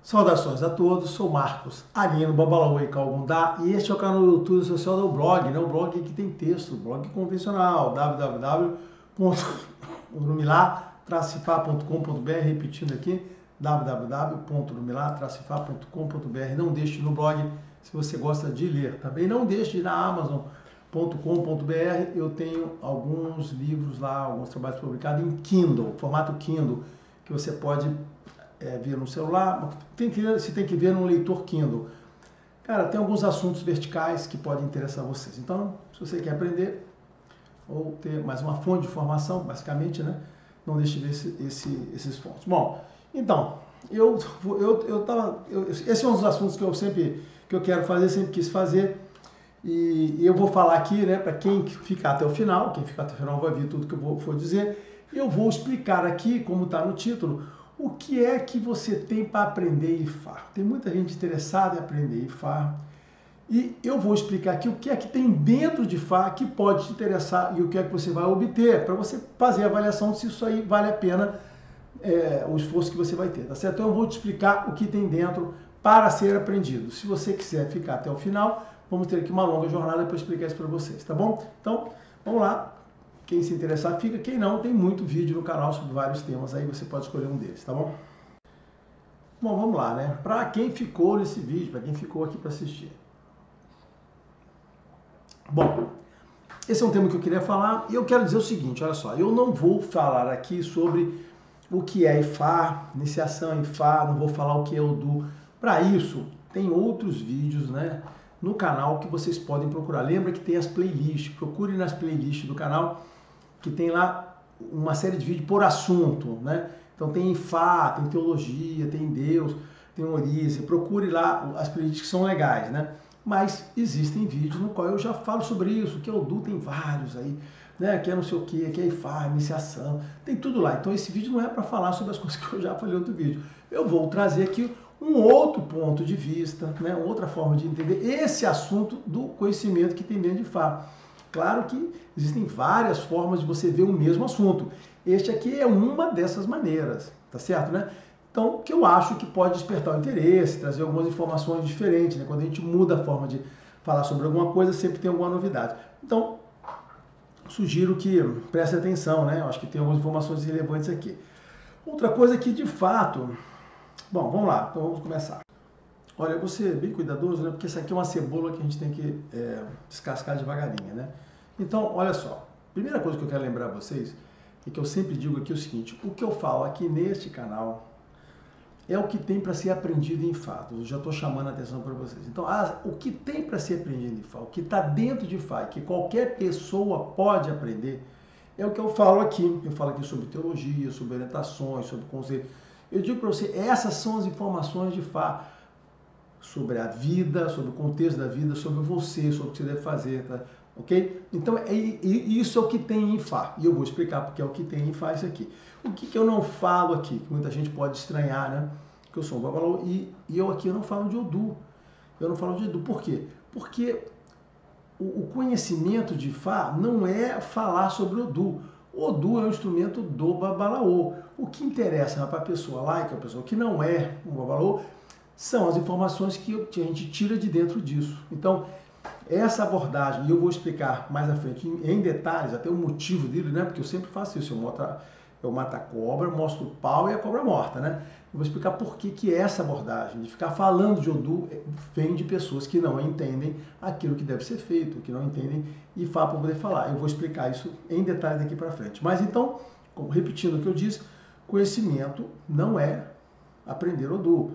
Saudações a todos, sou Marcos Arino, Babalaô e Calgundá, e este é o canal do YouTube social do blog, né? O blog que tem texto, o blog convencional, www.urumilá-fá.com.br, repetindo aqui, www.urumilá-fá.com.br. Não deixe no blog se você gosta de ler, também não deixe de ir na Amazon.com.br, eu tenho alguns livros lá, alguns trabalhos publicados em Kindle, formato Kindle, que você pode ver no celular, você tem que ver num leitor Kindle. Cara, tem alguns assuntos verticais que podem interessar vocês. Então, se você quer aprender ou ter mais uma fonte de informação, basicamente, né? Não deixe de ver esses pontos. Bom, então, esse é um dos assuntos que eu quero fazer, sempre quis fazer. E eu vou falar aqui, né, para quem ficar até o final, quem ficar até o final vai ver tudo que eu for dizer. E eu vou explicar aqui, como está no título, o que é que você tem para aprender IFA. Tem muita gente interessada em aprender IFA. E eu vou explicar aqui o que é que tem dentro de IFA que pode te interessar e o que é que você vai obter, para você fazer a avaliação se isso aí vale a pena o esforço que você vai ter, tá certo? Então eu vou te explicar o que tem dentro para ser aprendido. Se você quiser ficar até o final, vamos ter aqui uma longa jornada para explicar isso para vocês, tá bom? Então, vamos lá. Quem se interessar fica, quem não, tem muito vídeo no canal sobre vários temas, aí você pode escolher um deles, tá bom? Bom, vamos lá, né? Para quem ficou nesse vídeo, para quem ficou aqui para assistir. Bom, esse é um tema que eu queria falar e eu quero dizer o seguinte, olha só, eu não vou falar aqui sobre o que é IFA, iniciação em IFA, não vou falar o que é Odoo. Para isso, tem outros vídeos, né, no canal que vocês podem procurar. Lembra que tem as playlists, procure nas playlists do canal, que tem lá uma série de vídeos por assunto, né? Então tem IFA, tem teologia, tem Deus, tem Orize, procure lá as playlists que são legais, né? Mas existem vídeos no qual eu já falo sobre isso, que é Odoo, tem vários aí, né? Que é não sei o que é IFA, iniciação, tem tudo lá. Então esse vídeo não é para falar sobre as coisas que eu já falei em outro vídeo. Eu vou trazer aqui um outro ponto de vista, né? Outra forma de entender esse assunto do conhecimento que tem dentro de IFA. Claro que existem várias formas de você ver o mesmo assunto. Este aqui é uma dessas maneiras, tá certo, né? Então, que eu acho que pode despertar o interesse, trazer algumas informações diferentes, né? Quando a gente muda a forma de falar sobre alguma coisa, sempre tem alguma novidade. Então, sugiro que preste atenção, né? Eu acho que tem algumas informações relevantes aqui. Outra coisa que, de fato... Bom, vamos lá. Então, vamos começar. Olha, eu vou ser bem cuidadoso, né? Porque isso aqui é uma cebola que a gente tem que descascar devagarinho, né? Então, olha só. Primeira coisa que eu quero lembrar a vocês, e que eu sempre digo aqui é o seguinte, o que eu falo aqui neste canal é o que tem para ser aprendido em fato. Eu já estou chamando a atenção para vocês. Então, o que tem para ser aprendido em FA, o que está dentro de FA, que qualquer pessoa pode aprender, é o que eu falo aqui. Eu falo aqui sobre teologia, sobre orientações, sobre conceito. Eu digo para você, essas são as informações de FA, sobre a vida, sobre o contexto da vida, sobre você, sobre o que você deve fazer, tá? Ok? Então, isso é o que tem em FA. E eu vou explicar porque é o que tem em FA isso aqui. O que eu não falo aqui, que muita gente pode estranhar, né? Que eu sou um Babalaô e eu aqui não falo de Odoo. Eu não falo de Odoo. Por quê? Porque o conhecimento de Fá não é falar sobre Odoo. O Odoo é um instrumento do Babalaô. O que interessa para a pessoa laica, a pessoa que não é um Babalaô, são as informações que a gente tira de dentro disso. Então, essa abordagem, e eu vou explicar mais à frente em detalhes, até o motivo dele, né? Porque eu sempre faço isso, eu mato a cobra, mostro o pau e a cobra morta, né? Eu vou explicar por que essa abordagem, de ficar falando de Odoo, vem de pessoas que não entendem aquilo que deve ser feito, que não entendem e para poder falar. Eu vou explicar isso em detalhes daqui para frente. Mas então, repetindo o que eu disse, conhecimento não é aprender Odoo.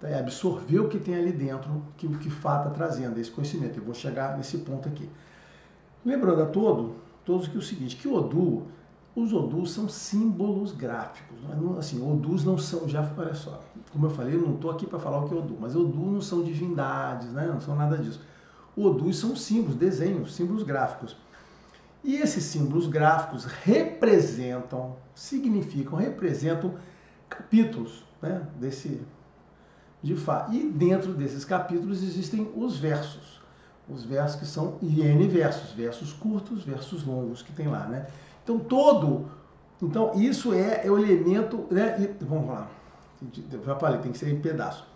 É absorver o que tem ali dentro, que o que Fá está trazendo, esse conhecimento. Eu vou chegar nesse ponto aqui. Lembrando a todos que é o seguinte, que os Odoos são símbolos gráficos. Assim, Odoos não são, olha só, como eu falei, eu não estou aqui para falar o que é Odoo, mas Odoo não são divindades, né? Não são nada disso. Odoos são símbolos, desenhos, símbolos gráficos. E esses símbolos gráficos representam capítulos, né, de Fá. E dentro desses capítulos existem os versos. Os versos que são N versos, versos curtos, versos longos que tem lá, né? Então isso é o elemento, né? Vamos lá. Eu já falei, tem que ser em pedaço.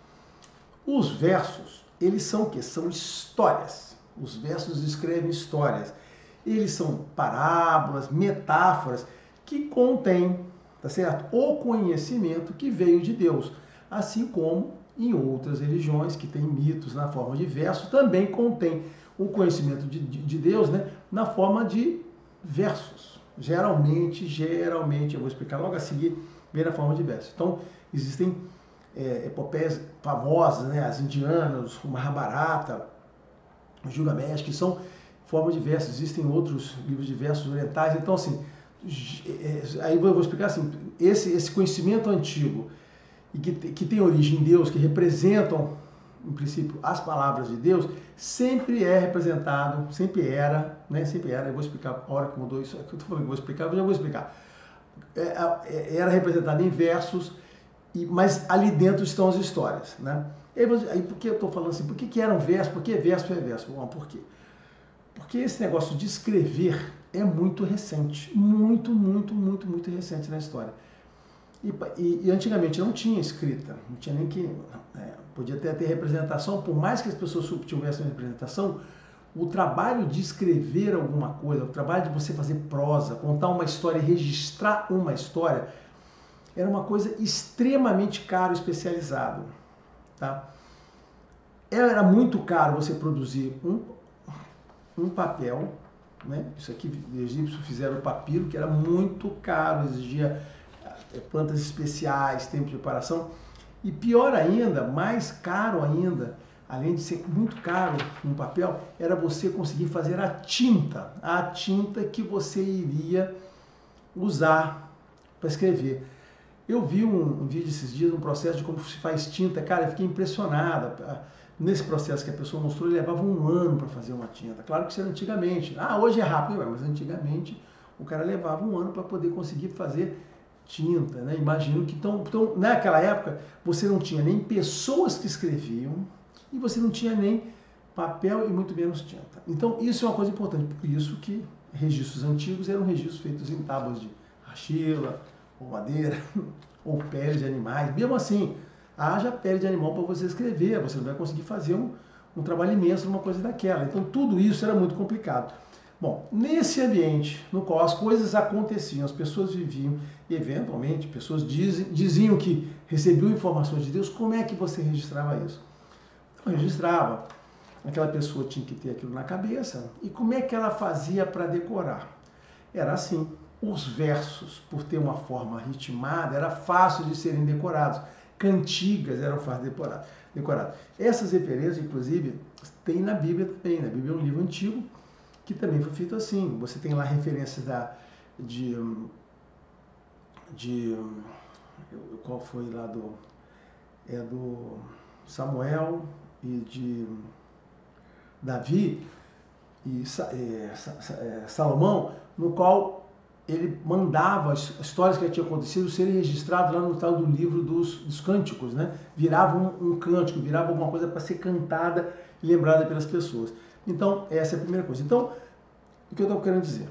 Os versos, eles são o quê? São histórias. Os versos descrevem histórias. Eles são parábolas, metáforas que contêm, tá certo? O conhecimento que veio de Deus. Assim como em outras religiões que têm mitos na forma de verso, também contém o conhecimento de Deus, né, na forma de versos. Geralmente, eu vou explicar logo a seguir, vem na forma de versos. Então, existem epopeias famosas, né, as indianas, o Mahabharata, o Gilgamesh, que são forma de versos. Existem outros livros de versos orientais. Então, assim, aí eu vou explicar assim, esse conhecimento antigo e que tem origem em Deus, que representam, em princípio, as palavras de Deus, sempre é representado, sempre era, eu vou explicar a hora que mudou isso, que eu estou falando que vou explicar, eu já vou explicar. Era representado em versos, mas ali dentro estão as histórias, né? Aí por que eu estou falando assim? Por que eram versos? Por que verso é verso? Bom, por quê? Porque esse negócio de escrever é muito recente, muito recente na história. E antigamente não tinha escrita, não tinha nem que... podia até ter representação, por mais que as pessoas tivessem representação, o trabalho de escrever alguma coisa, o trabalho de você fazer prosa, contar uma história, registrar uma história, era uma coisa extremamente caro e especializado. Tá? Era muito caro você produzir um papel, né? Isso aqui, os egípcios fizeram o papiro, que era muito caro, exigia plantas especiais, tempo de preparação. E pior ainda, mais caro ainda, além de ser muito caro um papel, era você conseguir fazer a tinta que você iria usar para escrever. Eu vi um vídeo esses dias, um processo de como se faz tinta, cara, eu fiquei impressionada. Nesse processo que a pessoa mostrou, ele levava 1 ano para fazer uma tinta. Claro que isso era antigamente. Hoje é rápido, mas antigamente o cara levava 1 ano para poder conseguir fazer tinta, né? Imagino que então, naquela época você não tinha nem pessoas que escreviam e você não tinha nem papel e muito menos tinta. Então isso é uma coisa importante, por isso que registros antigos eram registros feitos em tábuas de argila, ou madeira, ou pele de animais. Mesmo assim, haja pele de animal para você escrever, você não vai conseguir fazer um trabalho imenso numa coisa daquela. Então tudo isso era muito complicado. Bom, nesse ambiente no qual as coisas aconteciam, as pessoas viviam, e eventualmente pessoas diziam que recebiam informações de Deus, como é que você registrava isso? Então registrava, aquela pessoa tinha que ter aquilo na cabeça, e como é que ela fazia para decorar? Era assim, os versos, por ter uma forma ritmada, era fácil de serem decorados, cantigas eram fáceis de decorar. Essas referências, inclusive, tem na Bíblia também, a Bíblia é um livro antigo, que também foi feito assim. Você tem lá referências qual foi lá do Samuel e de Davi e Salomão, no qual ele mandava as histórias que tinham acontecido serem registradas lá no tal do livro dos cânticos, né? Virava um cântico, virava alguma coisa para ser cantada e lembrada pelas pessoas. Então, essa é a primeira coisa. Então, o que eu estou querendo dizer?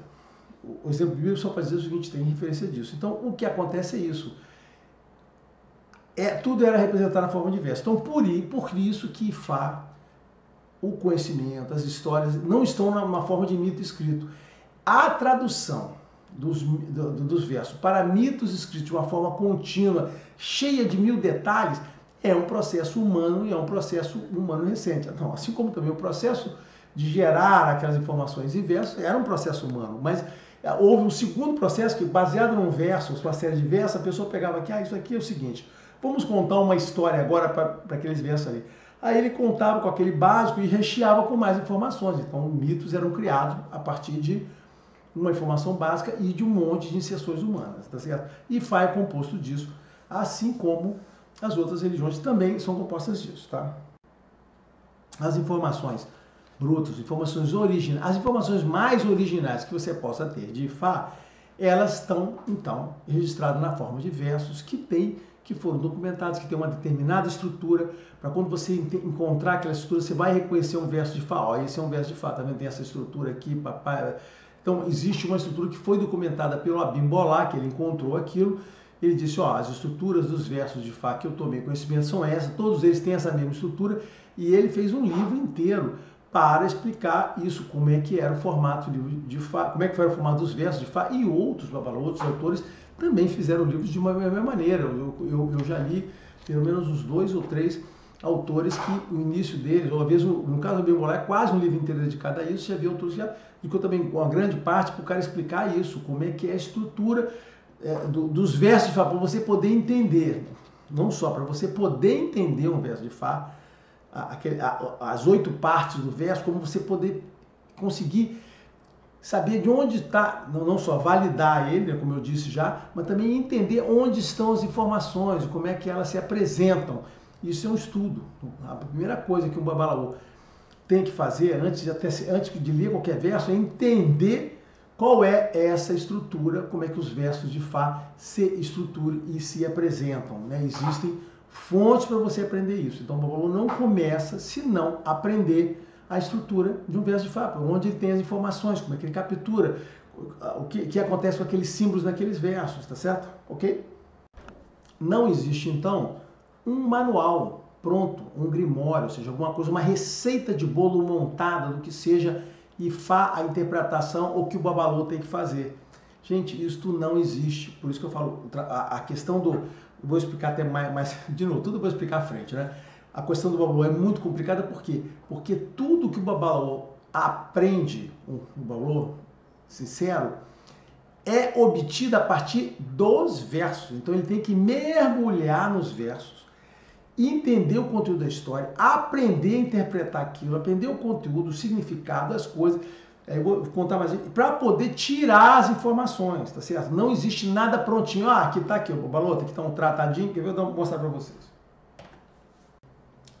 O exemplo bíblico só para dizer o seguinte, tem referência disso. Então, o que acontece é isso. Tudo era representado na forma de verso. Então, por isso que Ifá, o conhecimento, as histórias, não estão numa forma de mito escrito. A tradução dos versos para mitos escritos de uma forma contínua, cheia de 1000 detalhes, é um processo humano e é um processo humano recente. Então, assim como também o processo de gerar aquelas informações em versos era um processo humano, mas houve um segundo processo que, baseado num verso, uma série de versos, a pessoa pegava aqui, isso aqui é o seguinte, vamos contar uma história agora para aqueles versos ali. Aí ele contava com aquele básico e recheava com mais informações. Então, mitos eram criados a partir de uma informação básica e de um monte de inserções humanas, tá certo? E Ifá é composto disso, assim como as outras religiões também são compostas disso, tá? As informações brutas, informações originais, as informações mais originais que você possa ter de Ifá, elas estão, então, registradas na forma de versos que foram documentados, que tem uma determinada estrutura, para quando você encontrar aquela estrutura, você vai reconhecer um verso de Ifá. Ó, esse é um verso de Ifá, tá vendo? Tem essa estrutura aqui, papai. Então, existe uma estrutura que foi documentada pelo Abimbolá, que ele encontrou aquilo, ele disse, ó, as estruturas dos versos de Fá que eu tomei conhecimento são essas, todos eles têm essa mesma estrutura, e ele fez um livro inteiro para explicar isso, como é que era o formato de Fá, como é que foi o formato dos versos de Fá, e outros autores também fizeram livros de uma mesma maneira. Eu já li pelo menos uns 2 ou 3 autores que o início deles, ou às vezes, no caso do Bimbolá, é quase um livro inteiro dedicado a isso. Já vi autores que dedicou também uma grande parte para o cara explicar isso, como é que é a estrutura dos versos de Fá, para você poder entender, não só para você poder entender um verso de Fá, as 8 partes do verso, como você poder conseguir saber de onde está, não só validar ele, né, como eu disse já, mas também entender onde estão as informações, como é que elas se apresentam. Isso é um estudo. A primeira coisa que um babalaô tem que fazer, antes de ler qualquer verso, é entender qual é essa estrutura, como é que os versos de Fá se estruturam e se apresentam, né? Existem fontes para você aprender isso. Então o babalaô não começa se não aprender a estrutura de um verso de Fá, onde ele tem as informações, como é que ele captura, o que acontece com aqueles símbolos naqueles versos, tá certo? Ok? Não existe, então, um manual pronto, um grimório, ou seja, alguma coisa, uma receita de bolo montada do que seja Ifá, a interpretação, ou que o babalaô tem que fazer. Gente, isto não existe. Por isso que eu falo, a questão do... Vou explicar até mais de novo, tudo eu vou explicar à frente, né? A questão do babalaô é muito complicada, por quê? Porque tudo que o babalaô aprende, o babalaô sincero, é obtido a partir dos versos. Então ele tem que mergulhar nos versos, entender o conteúdo da história, aprender a interpretar aquilo, aprender o conteúdo, o significado das coisas. Eu vou contar mais para poder tirar as informações, tá certo? Não existe nada prontinho. Ah, aqui tá aqui, o babalaô, aqui tá um tratadinho que eu vou mostrar para vocês.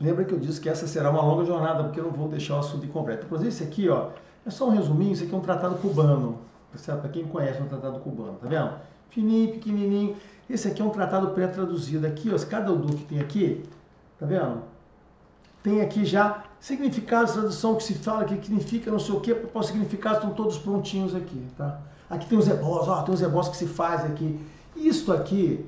Lembra que eu disse que essa será uma longa jornada, porque eu não vou deixar o assunto incompleto. Por exemplo, esse aqui, ó, é só um resuminho, isso aqui é um tratado cubano, tá certo? Para quem conhece um tratado cubano, tá vendo? Fininho, pequenininho. Esse aqui é um tratado pré-traduzido. Aqui, ó, cada do que tem aqui, tá vendo? Tem aqui já significados, tradução que se fala, que significa não sei o que, para os significados estão todos prontinhos aqui, tá? Aqui tem os ebós, ó, tem os ebós que se faz aqui. Isso aqui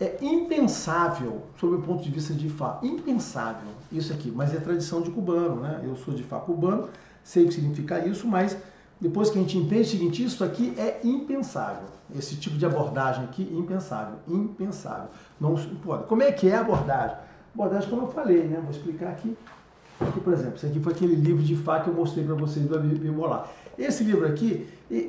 é impensável, sob o ponto de vista de Ifá. Impensável, isso aqui. Mas é tradição de cubano, né? Eu sou de Ifá cubano, sei o que significa isso, mas depois que a gente entende o seguinte, isso aqui é impensável. Esse tipo de abordagem aqui, impensável. Impensável. Não pode. Como é que é a abordagem? Abordagem, como eu falei, né? Vou explicar aqui. Aqui, por exemplo, esse aqui foi aquele livro de Ifá que eu mostrei para vocês do Bimbolá. Esse livro aqui,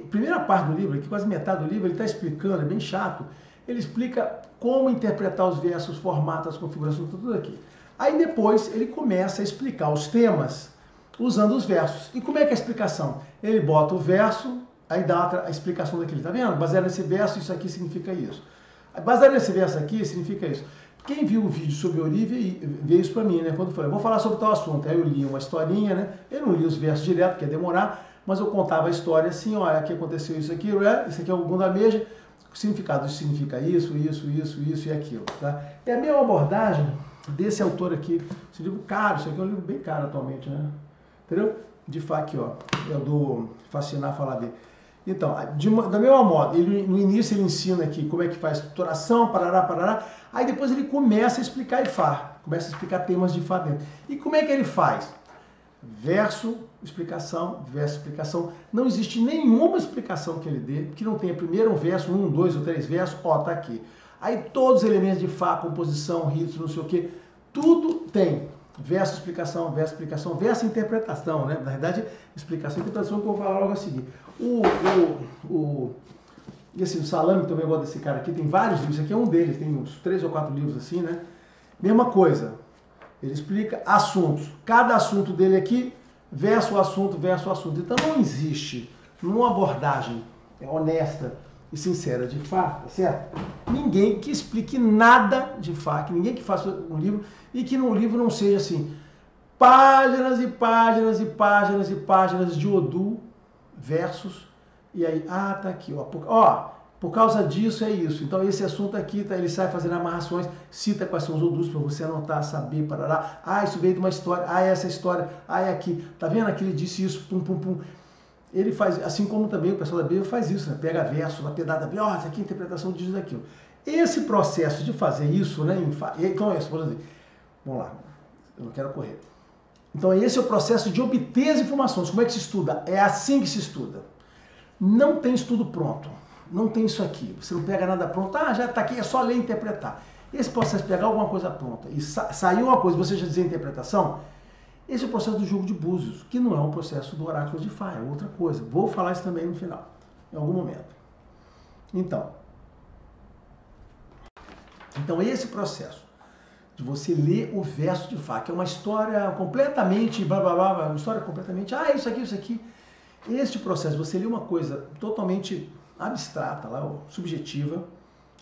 primeira parte do livro, aqui, quase metade do livro, ele está explicando, é bem chato. Ele explica como interpretar os versos, os formatos, as configurações, tudo aqui. Aí depois ele começa a explicar os temas usando os versos. E como é que é a explicação? Ele bota o verso, aí dá a explicação daquele, tá vendo? Baseado nesse verso, isso aqui significa isso. Baseado nesse verso aqui, significa isso. Quem viu o vídeo sobre Olívia veio isso para mim, né? Quando eu falei, vou falar sobre tal assunto. Aí eu li uma historinha, né? Eu não li os versos direto, porque ia demorar, mas eu contava a história assim, olha, aqui aconteceu isso aqui, isso aqui é o Gundameja. O significado significa isso e aquilo. Tá? É a mesma abordagem desse autor aqui. Esse livro caro, isso aqui é um livro bem caro atualmente, né? Entendeu? De Fá aqui, ó. É o do Fascinar Falar dele. Então, da mesma modo, no início ele ensina aqui como é que faz estruturação, parará. Aí depois ele começa a explicar Ifá. Começa a explicar temas de Ifá dentro. E como é que ele faz? Verso, explicação, verso, explicação. Não existe nenhuma explicação que ele dê que não tenha primeiro um verso, 1, 2 ou 3 versos, ó, tá aqui. Aí todos os elementos de Fá, composição, ritmo, não sei o que, tudo tem verso, explicação, verso, interpretação, né? Na verdade, explicação e interpretação que eu vou falar logo a seguir. O Salame, também gosto desse cara aqui, tem vários livros, esse aqui é um deles, tem uns 3 ou 4 livros assim, né? Mesma coisa. Ele explica assuntos. Cada assunto dele aqui, verso, assunto. Então não existe, numa abordagem honesta e sincera de Fá, tá certo? Ninguém que explique nada de Fá, que ninguém que faça um livro e que no livro não seja assim, páginas e páginas de Odu, versos, e aí, tá aqui, ó, por causa disso é isso. Então esse assunto aqui, ele sai fazendo amarrações, cita quais são os odus para você anotar, saber, parará. Isso veio de uma história, essa história, é aqui. Tá vendo? Aqui ele disse isso, pum. ele faz, assim como também o pessoal da Bíblia faz isso, né? Pega verso, lapidada da Bíblia, ó, essa aqui é a interpretação disso daquilo. Esse processo de fazer isso, né? Então, por exemplo, vamos lá, eu não quero correr. Então, esse é o processo de obter as informações. Como é que se estuda? É assim que se estuda. Não tem estudo pronto. Não tem isso aqui. Você não pega nada pronto. Ah, já está aqui, é só ler e interpretar. Esse processo de pegar alguma coisa pronta e saiu uma coisa, você já dizer a interpretação, esse é o processo do jogo de búzios, que não é um processo do oráculo de Fá, é outra coisa. Vou falar isso também no final, em algum momento. Então esse processo de você ler o verso de Fá, que é uma história completamente, blá, blá, blá, uma história completamente, isso aqui. Este processo, você lê uma coisa totalmente abstrata, lá, subjetiva,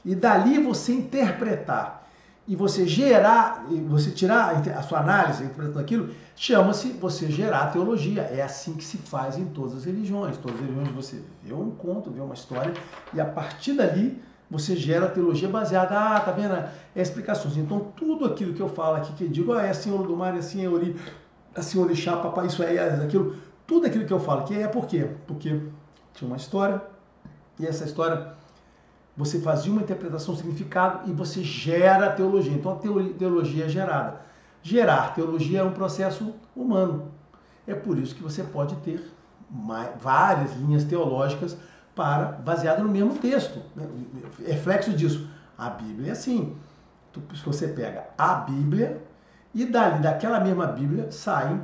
e dali você interpretar, e você gerar, e você tirar a sua análise, interpretando aquilo, chama-se você gerar teologia. É assim que se faz em todas as religiões. Todas as religiões você vê um conto, vê uma história, e a partir dali você gera teologia baseada, tá vendo? É explicações. Então tudo aquilo que eu falo aqui, que eu digo, é assim Ouro do Mar, é assim Ori, assim Orixá, papai, isso é aquilo, tudo aquilo que eu falo aqui é por quê? Porque tinha uma história, e essa história você fazia uma interpretação, um significado, e você gera teologia. Então a teologia é gerada. Gerar teologia é um processo humano. É por isso que você pode ter várias linhas teológicas baseado no mesmo texto. Reflexo disso. A Bíblia é assim. Se você pega a Bíblia e daquela mesma Bíblia saem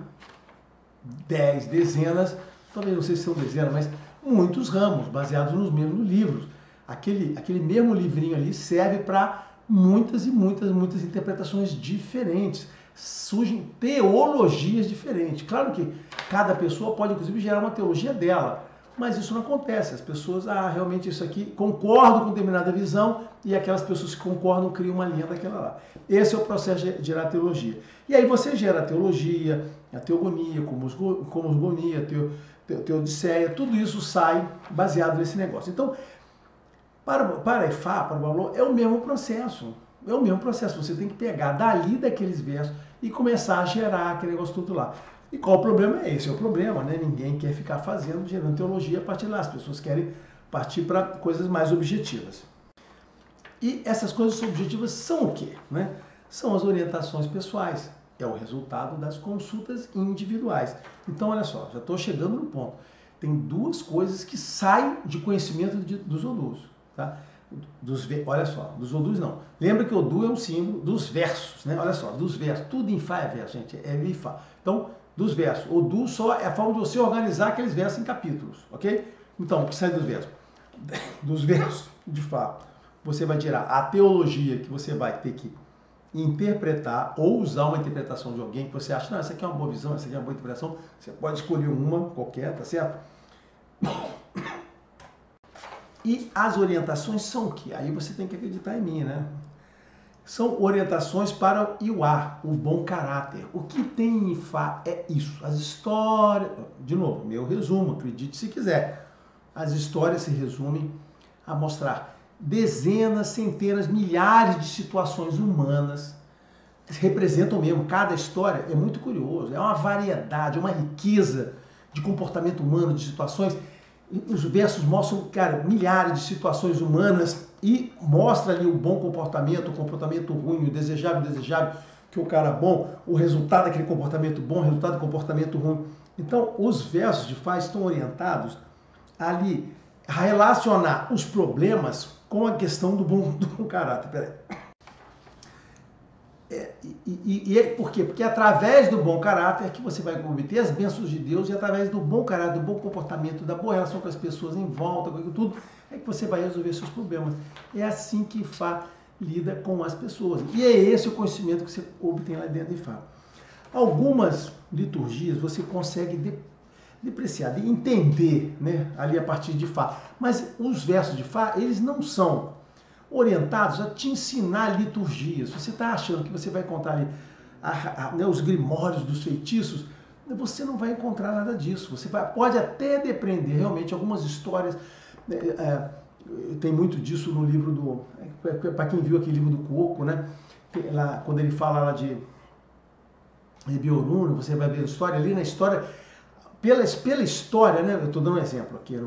10, dezenas, talvez não sei se são dezenas, mas muitos ramos baseados nos mesmos livros. Aquele mesmo livrinho ali serve para muitas e muitas interpretações diferentes. Surgem teologias diferentes. Claro que cada pessoa pode, inclusive, gerar uma teologia dela, mas isso não acontece. As pessoas, realmente isso aqui, concordam com determinada visão, e aquelas pessoas que concordam criam uma linha daquela lá. Esse é o processo de gerar teologia. E aí você gera a teologia, a teogonia, cosmogonia, teodiceia, tudo isso sai baseado nesse negócio. Então, para Ifá, para o Babilô, é o mesmo processo. É o mesmo processo. Você tem que pegar dali daqueles versos e começar a gerar aquele negócio tudo lá. E qual o problema? Esse é o problema, né? Ninguém quer ficar gerando teologia a partir de lá. As pessoas querem partir para coisas mais objetivas. E essas coisas objetivas são o quê? Né? São as orientações pessoais. É o resultado das consultas individuais. Então, olha só, já estou chegando no ponto. Tem duas coisas que saem de conhecimento dos Odus. Tá? Olha só, dos Odus não. Lembra que Odu é um símbolo dos versos, né? Olha só, dos versos. Tudo em Fá é verso, gente. É Mi Fá. Então, dos versos. Odu só é a forma de você organizar aqueles versos em capítulos, ok? Então, o que sai dos versos? Dos versos de Fá, você vai tirar a teologia que você vai ter que interpretar ou usar uma interpretação de alguém que você acha, não, essa aqui é uma boa visão, essa aqui é uma boa interpretação. Você pode escolher uma qualquer, tá certo? E as orientações são o quê? Aí você tem que acreditar em mim, né? São orientações para o Iwa, o bom caráter. O que tem em Ifá é isso. As histórias, de novo, meu resumo, acredite se quiser. As histórias se resumem a mostrar dezenas, centenas, milhares de situações humanas. Representam mesmo, cada história é muito curioso. É uma variedade, uma riqueza de comportamento humano, de situações. Os versos mostram, cara, milhares de situações humanas e mostra ali o bom comportamento, o comportamento ruim, o desejável, que o cara bom, o resultado daquele comportamento bom, o resultado do comportamento ruim. Então, os versos de Fá estão orientados ali a relacionar os problemas com a questão do bom caráter. Peraí. Por quê? Porque é através do bom caráter que você vai obter as bênçãos de Deus, e através do bom caráter, do bom comportamento, da boa relação com as pessoas em volta, com tudo, é que você vai resolver seus problemas. É assim que Ifá lida com as pessoas. E é esse o conhecimento que você obtém lá dentro de Ifá. Algumas liturgias você consegue depreciar, entender, né, ali a partir de Fá. Mas os versos de Fá, eles não são orientados a te ensinar liturgias. Você está achando que você vai encontrar ali né, os grimórios dos feitiços, você não vai encontrar nada disso. Você pode até depreender realmente algumas histórias. Tem muito disso no livro do... Para quem viu aquele livro do Coco, né? Lá, quando ele fala lá de Biorun, você vai ver a história. Ali na história, pela história, né? Eu estou dando um exemplo aqui,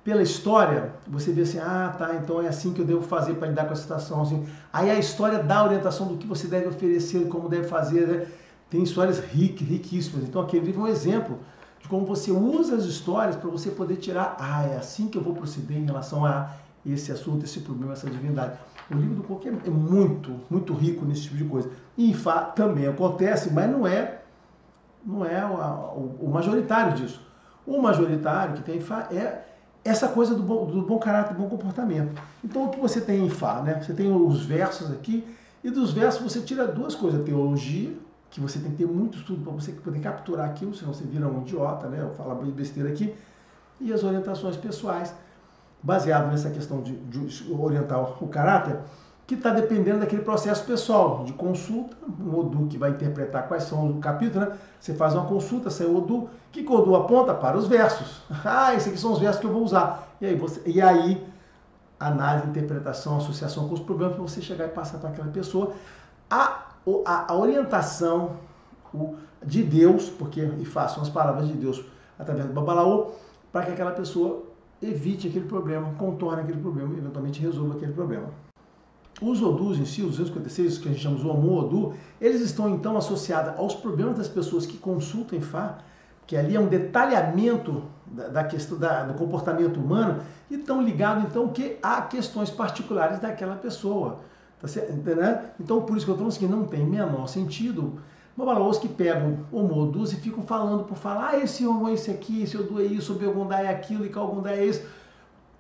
pela história, você vê assim, tá, então é assim que eu devo fazer para lidar com a situação. Assim. Aí a história dá a orientação do que você deve oferecer, como deve fazer, né? Tem histórias riquíssimas. Então aquele livro é um exemplo de como você usa as histórias para você poder tirar, é assim que eu vou proceder em relação a esse assunto, esse problema, essa divindade. O livro do Coco é muito, muito rico nesse tipo de coisa. E Ifá também acontece, mas não é o majoritário disso. O majoritário que tem Ifá é essa coisa do bom caráter, do bom comportamento. Então o que você tem em Ifá, né? Você tem os versos aqui, e dos versos você tira duas coisas, a teologia, que você tem que ter muito estudo para você poder capturar aquilo, senão você vira um idiota, né? Eu falo besteira aqui. E as orientações pessoais, baseado nessa questão de orientar o caráter, que está dependendo daquele processo pessoal, de consulta, um Odu que vai interpretar quais são os capítulos, né? Você faz uma consulta, sai o Odu, o que o Odu aponta? Para os versos. Esses aqui são os versos que eu vou usar. E aí análise, interpretação, associação com os problemas, para você chegar e passar para aquela pessoa a orientação de Deus, porque Ifá são as palavras de Deus através do Babalaô, para que aquela pessoa evite aquele problema, contorne aquele problema e eventualmente resolva aquele problema. Os Odus em si, os 256, que a gente chama de Omu Odu, eles estão então associados aos problemas das pessoas que consultam Ifá, que ali é um detalhamento da questão do comportamento humano, e estão ligados então a questões particulares daquela pessoa. Tá certo? Né? Então, por isso que eu estou falando que não tem menor sentido babalaôs que pegam Omu Odus e ficam falando por falar, esse Omu é esse aqui, esse Odu é isso, o Begundá é aquilo e Calgundá é esse.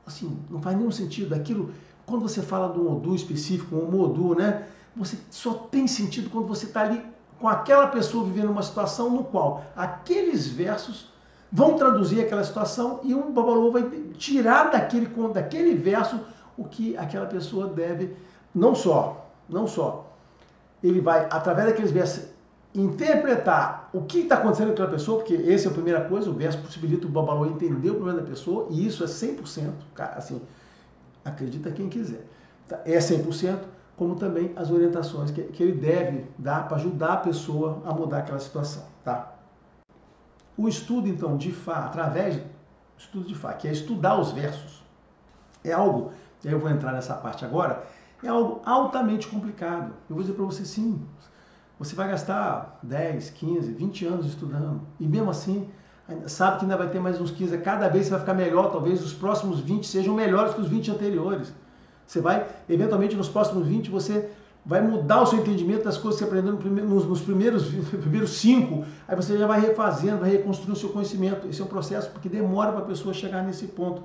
Assim, não faz nenhum sentido. Aquilo, quando você fala de um Odu específico, um Omu Odu, né? Você só tem sentido quando você está ali com aquela pessoa vivendo uma situação no qual aqueles versos vão traduzir aquela situação e um babalô vai tirar daquele verso o que aquela pessoa deve, não só, ele vai, através daqueles versos, interpretar o que está acontecendo com aquela pessoa, porque essa é a primeira coisa, o verso possibilita o babalô entender o problema da pessoa, e isso é 100%, cara, assim, acredita quem quiser, tá? É 100%, como também as orientações que ele deve dar para ajudar a pessoa a mudar aquela situação, tá? O estudo, então, de Ifá, através do estudo de Ifá, que é estudar os versos, é algo, e aí eu vou entrar nessa parte agora, é algo altamente complicado. Eu vou dizer para você, sim, você vai gastar 10, 15, 20 anos estudando, e mesmo assim, sabe que ainda vai ter mais uns 15, cada vez você vai ficar melhor, talvez os próximos 20 sejam melhores que os 20 anteriores. Você vai, eventualmente, nos próximos 20, você vai mudar o seu entendimento das coisas que você aprendeu nos primeiros 5, aí você já vai refazendo, vai reconstruindo o seu conhecimento. Esse é um processo porque demora para a pessoa chegar nesse ponto.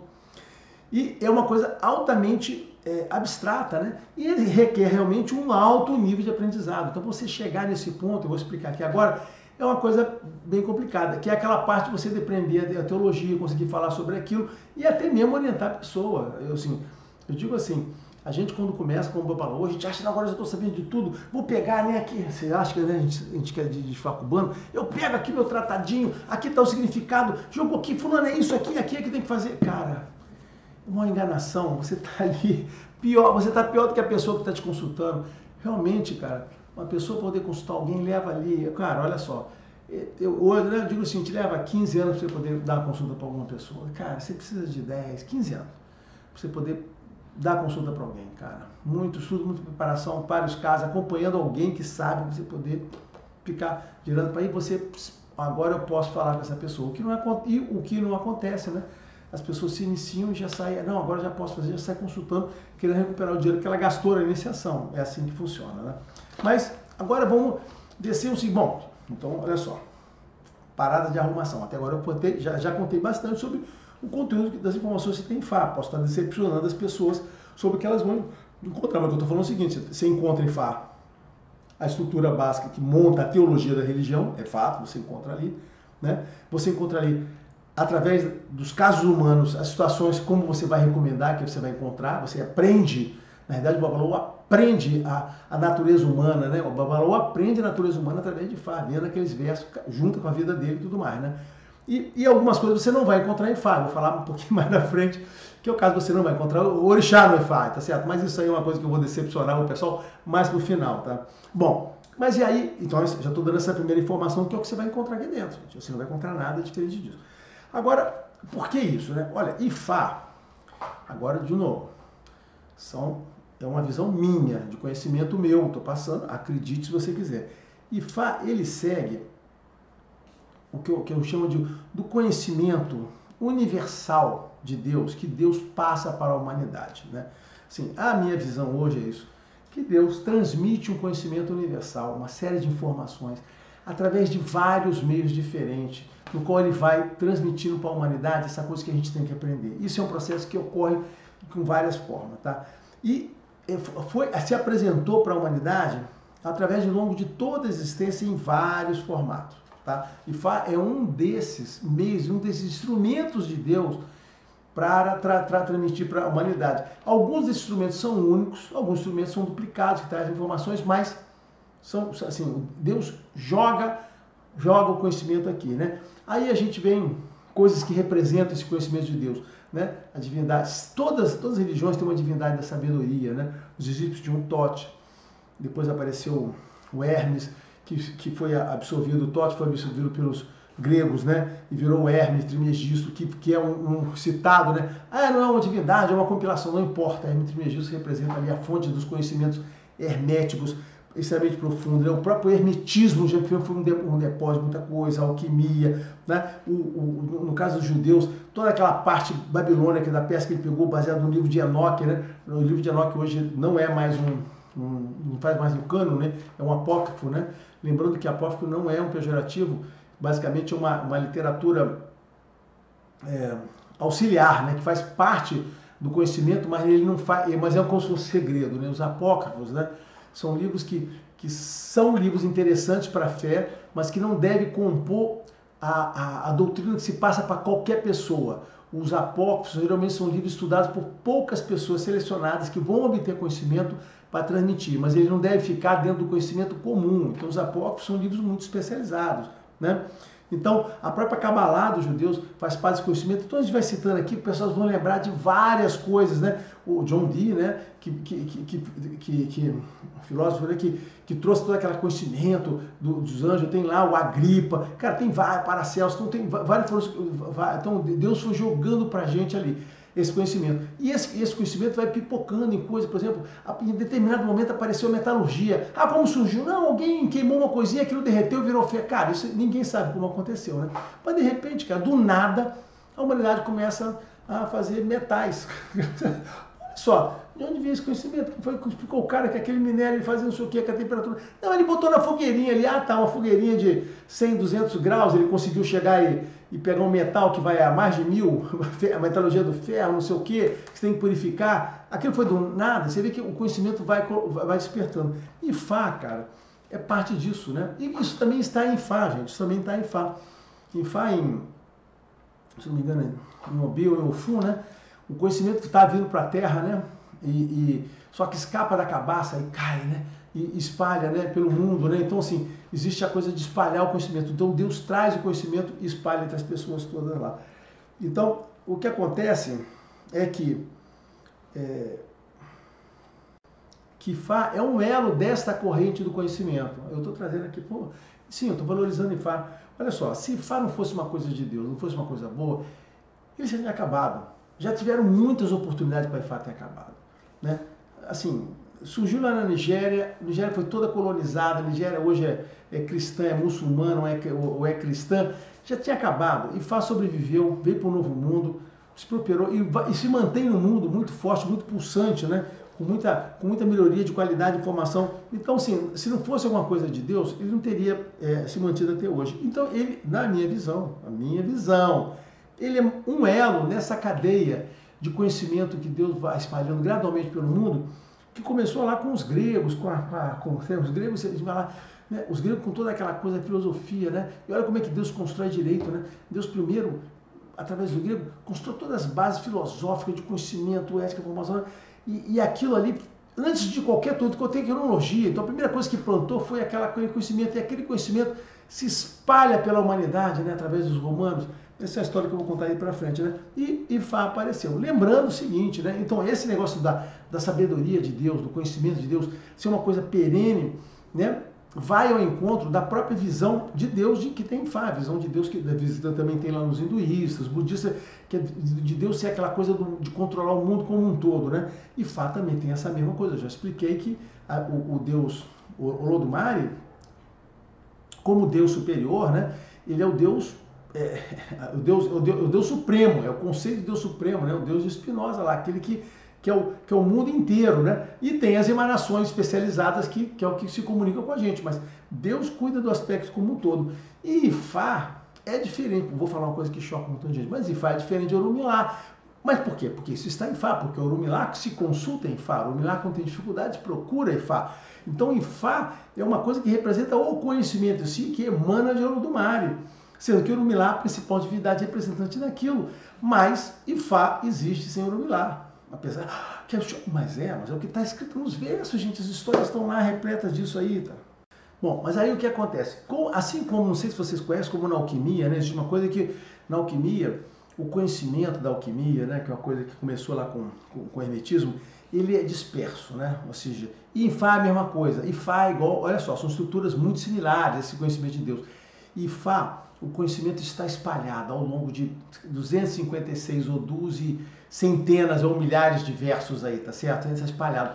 E é uma coisa altamente abstrata, né? E ele requer realmente um alto nível de aprendizado. Então, você chegar nesse ponto, eu vou explicar aqui agora, é uma coisa bem complicada, que é aquela parte de você depender da teologia, conseguir falar sobre aquilo e até mesmo orientar a pessoa. Eu digo assim, a gente quando começa com o babalô, a gente acha que agora eu já estou sabendo de tudo, vou pegar, né, aqui, você acha que, né, a gente quer de facubano, eu pego aqui meu tratadinho, aqui está o significado, jogou aqui, fulano é isso aqui, aqui é que tem que fazer. Cara, uma enganação, você está ali, você está pior do que a pessoa que está te consultando. Realmente, cara, uma pessoa poder consultar alguém leva ali, cara, olha só, eu digo assim, te leva 15 anos para você poder dar uma consulta para alguma pessoa. Cara, você precisa de 10, 15 anos para você poder dar consulta para alguém, cara. Muito estudo, muita preparação, vários casos, acompanhando alguém que sabe, para você poder ficar girando para aí, agora eu posso falar com essa pessoa. O que não acontece, né? As pessoas se iniciam e já saem, não, agora já posso fazer, já sai consultando, querendo recuperar o dinheiro que ela gastou na iniciação. É assim que funciona, né? Mas agora vamos descer o seguinte, bom, então olha só, parada de arrumação. Até agora eu já contei bastante sobre o conteúdo das informações que tem em Fá. Posso estar decepcionando as pessoas sobre o que elas vão encontrar, mas eu estou falando o seguinte, você encontra em Fá a estrutura básica que monta a teologia da religião, é fato, você encontra ali, né? Você encontra ali, através dos casos humanos, as situações como você vai recomendar, que você vai encontrar, você aprende, na realidade o babalô aprende a natureza humana, né? O babalô aprende a natureza humana através de Fá, vendo aqueles versos, junto com a vida dele e tudo mais, né? E algumas coisas você não vai encontrar em Fá, vou falar um pouquinho mais na frente, que é o caso que você não vai encontrar, o orixá no Fá, tá certo? Mas isso aí é uma coisa que eu vou decepcionar o pessoal mais pro final, tá? Bom, Mas e aí, então já estou dando essa primeira informação que é o que você vai encontrar aqui dentro. Gente. Você não vai encontrar nada diferente disso. Agora, por que isso, né? Olha, Ifá, agora de novo, é uma visão minha, de conhecimento meu, estou passando, acredite se você quiser. Ifá, ele segue o que eu chamo do conhecimento universal de Deus, que Deus passa para a humanidade, né? Assim, a minha visão hoje é isso, que Deus transmite um conhecimento universal, uma série de informações, através de vários meios diferentes, no qual ele vai transmitindo para a humanidade essa coisa que a gente tem que aprender. Isso é um processo que ocorre com várias formas, tá? E se apresentou para a humanidade através de longo de toda a existência em vários formatos, tá? E é um desses meios, um desses instrumentos de Deus para transmitir para a humanidade. Alguns desses instrumentos são únicos, alguns instrumentos são duplicados, que trazem informações, mas são assim, Deus joga o conhecimento aqui, né? Aí a gente vem coisas que representam esse conhecimento de Deus, né? A divindade, todas as religiões têm uma divindade da sabedoria, né? Os egípcios tinham um Tote, depois apareceu o Hermes, que foi absorvido, o Tote foi absorvido pelos gregos, né? E virou o Hermes Trismegisto, que é um citado, né? Ah, não é uma divindade, é uma compilação, não importa. Hermes Trismegisto representa ali a fonte dos conhecimentos herméticos, extremamente profundo, né? O próprio hermetismo já foi um depósito de muita coisa, alquimia, né? No caso dos judeus, toda aquela parte babilônica da peça que ele pegou, baseado no livro de Enoque, né? O livro de Enoque hoje não é mais não faz mais o cânon, né? É um apócrifo, né? Lembrando que apócrifo não é um pejorativo, basicamente é uma literatura auxiliar, né? Que faz parte do conhecimento, mas ele não faz, mas é como se fosse segredo, né? Os apócrifos, né? São livros que são livros interessantes para a fé, mas que não devem compor a doutrina que se passa para qualquer pessoa. Os apócrifos geralmente são livros estudados por poucas pessoas selecionadas que vão obter conhecimento para transmitir, mas eles não devem ficar dentro do conhecimento comum. Então os apócrifos são livros muito especializados, né? Então, a própria Cabalá dos judeus faz parte desse conhecimento. Então, a gente vai citando aqui, as pessoas vão lembrar de várias coisas, né? O John Dee, né? Filósofo, né? Que trouxe todo aquele conhecimento dos anjos. Tem lá o Agripa. Cara, tem vários, Paracelso. Então, tem vários. Então, Deus foi jogando pra gente ali esse conhecimento. E esse conhecimento vai pipocando em coisas, por exemplo, em determinado momento apareceu a metalurgia. Ah, como surgiu? Não, alguém queimou uma coisinha, aquilo derreteu, virou ferro. Cara, isso ninguém sabe como aconteceu, né? Mas de repente, cara, do nada, a humanidade começa a fazer metais. Olha só, de onde veio esse conhecimento? Foi que explicou o cara que aquele minério ele fazia não sei o que, com a temperatura. Não, ele botou na fogueirinha ali, ah tá, uma fogueirinha de 100, 200 graus, ele conseguiu chegar e pegar um metal que vai a mais de 1000, a metalurgia do ferro, não sei o que você tem que purificar. Aquilo foi do nada, você vê que o conhecimento vai despertando. E Fá, cara, é parte disso, né? E isso também está em Fá, gente, isso também está em Fá. Em Fá, se não me engano, em Obi ou em Ofum, né? O conhecimento que está vindo para a Terra, né? Só que escapa da cabaça e cai, né? E espalha, né, pelo mundo, né? Então, assim, existe a coisa de espalhar o conhecimento. Então, Deus traz o conhecimento e espalha entre as pessoas todas lá. Então, o que acontece é que Fá é um elo desta corrente do conhecimento. Eu estou trazendo aqui, sim, eu estou valorizando em Fá. Olha só, se Fá não fosse uma coisa de Deus, não fosse uma coisa boa, ele já tinha acabado. Já tiveram muitas oportunidades para Ifá ter acabado, né? Assim, surgiu lá na Nigéria, a Nigéria foi toda colonizada, a Nigéria hoje é cristã, é muçulmana ou é cristã, já tinha acabado. Ifá sobreviveu, veio para o Novo Mundo, se prosperou e se mantém no mundo muito forte, muito pulsante, né? Com muita melhoria de qualidade de informação. Então, assim, se não fosse alguma coisa de Deus, ele não teria se mantido até hoje. Então, ele, na minha visão, ele é um elo nessa cadeia de conhecimento que Deus vai espalhando gradualmente pelo mundo, que começou lá com os gregos, os gregos, né? Os gregos com toda aquela coisa, a filosofia, né? E olha como é que Deus constrói direito, né? Deus primeiro, através do grego, constrói todas as bases filosóficas de conhecimento, ética, formação, e aquilo ali, antes de qualquer tudo, que eu tenho tecnologia. Então a primeira coisa que plantou foi aquele conhecimento, e aquele conhecimento se espalha pela humanidade, né? Através dos romanos. Essa é a história que eu vou contar aí pra frente, né? E Ifá apareceu. Lembrando o seguinte, né? Então, esse negócio da sabedoria de Deus, do conhecimento de Deus, ser uma coisa perene, né? vai ao encontro da própria visão de Deus que tem em Fá, a visão de Deus que a visita também tem lá nos hinduístas, budistas, que é de Deus ser aquela coisa de controlar o mundo como um todo, né? E Fá também tem essa mesma coisa. Eu já expliquei que o Deus, o Olodumare, como Deus superior, né? Ele é o Deus, o Deus supremo, é o conceito de Deus supremo, né? O Deus de Spinoza lá, aquele que é o mundo inteiro, né? E tem as emanações especializadas que é o que se comunica com a gente, mas Deus cuida do aspecto como um todo. E Ifá é diferente, vou falar uma coisa que choca muita gente, mas Ifá é diferente de Orumilá. Mas por quê? Porque isso está em Fá, porque Orumilá se consulta em Fá, Orumilá quando tem dificuldades procura Ifá. Então Ifá é uma coisa que representa o conhecimento em si, que emana de Olodumare, sendo que Orumilá é a principal divindade representante daquilo, mas Ifá existe sem Orumilá. Apesar que mas é o que está escrito nos versos, gente, as histórias estão lá repletas disso aí, tá? Bom, mas aí o que acontece? Assim como, não sei se vocês conhecem, como na alquimia, né? Existe uma coisa que na alquimia, o conhecimento da alquimia, né? Que é uma coisa que começou lá com o hermetismo, ele é disperso, né? Ou seja, e Ifá é a mesma coisa. Ifá é igual, olha só, são estruturas muito similares, esse conhecimento de Deus. Ifá, o conhecimento está espalhado ao longo de 256 odus e centenas ou milhares de versos aí, tá certo? Ele está espalhado.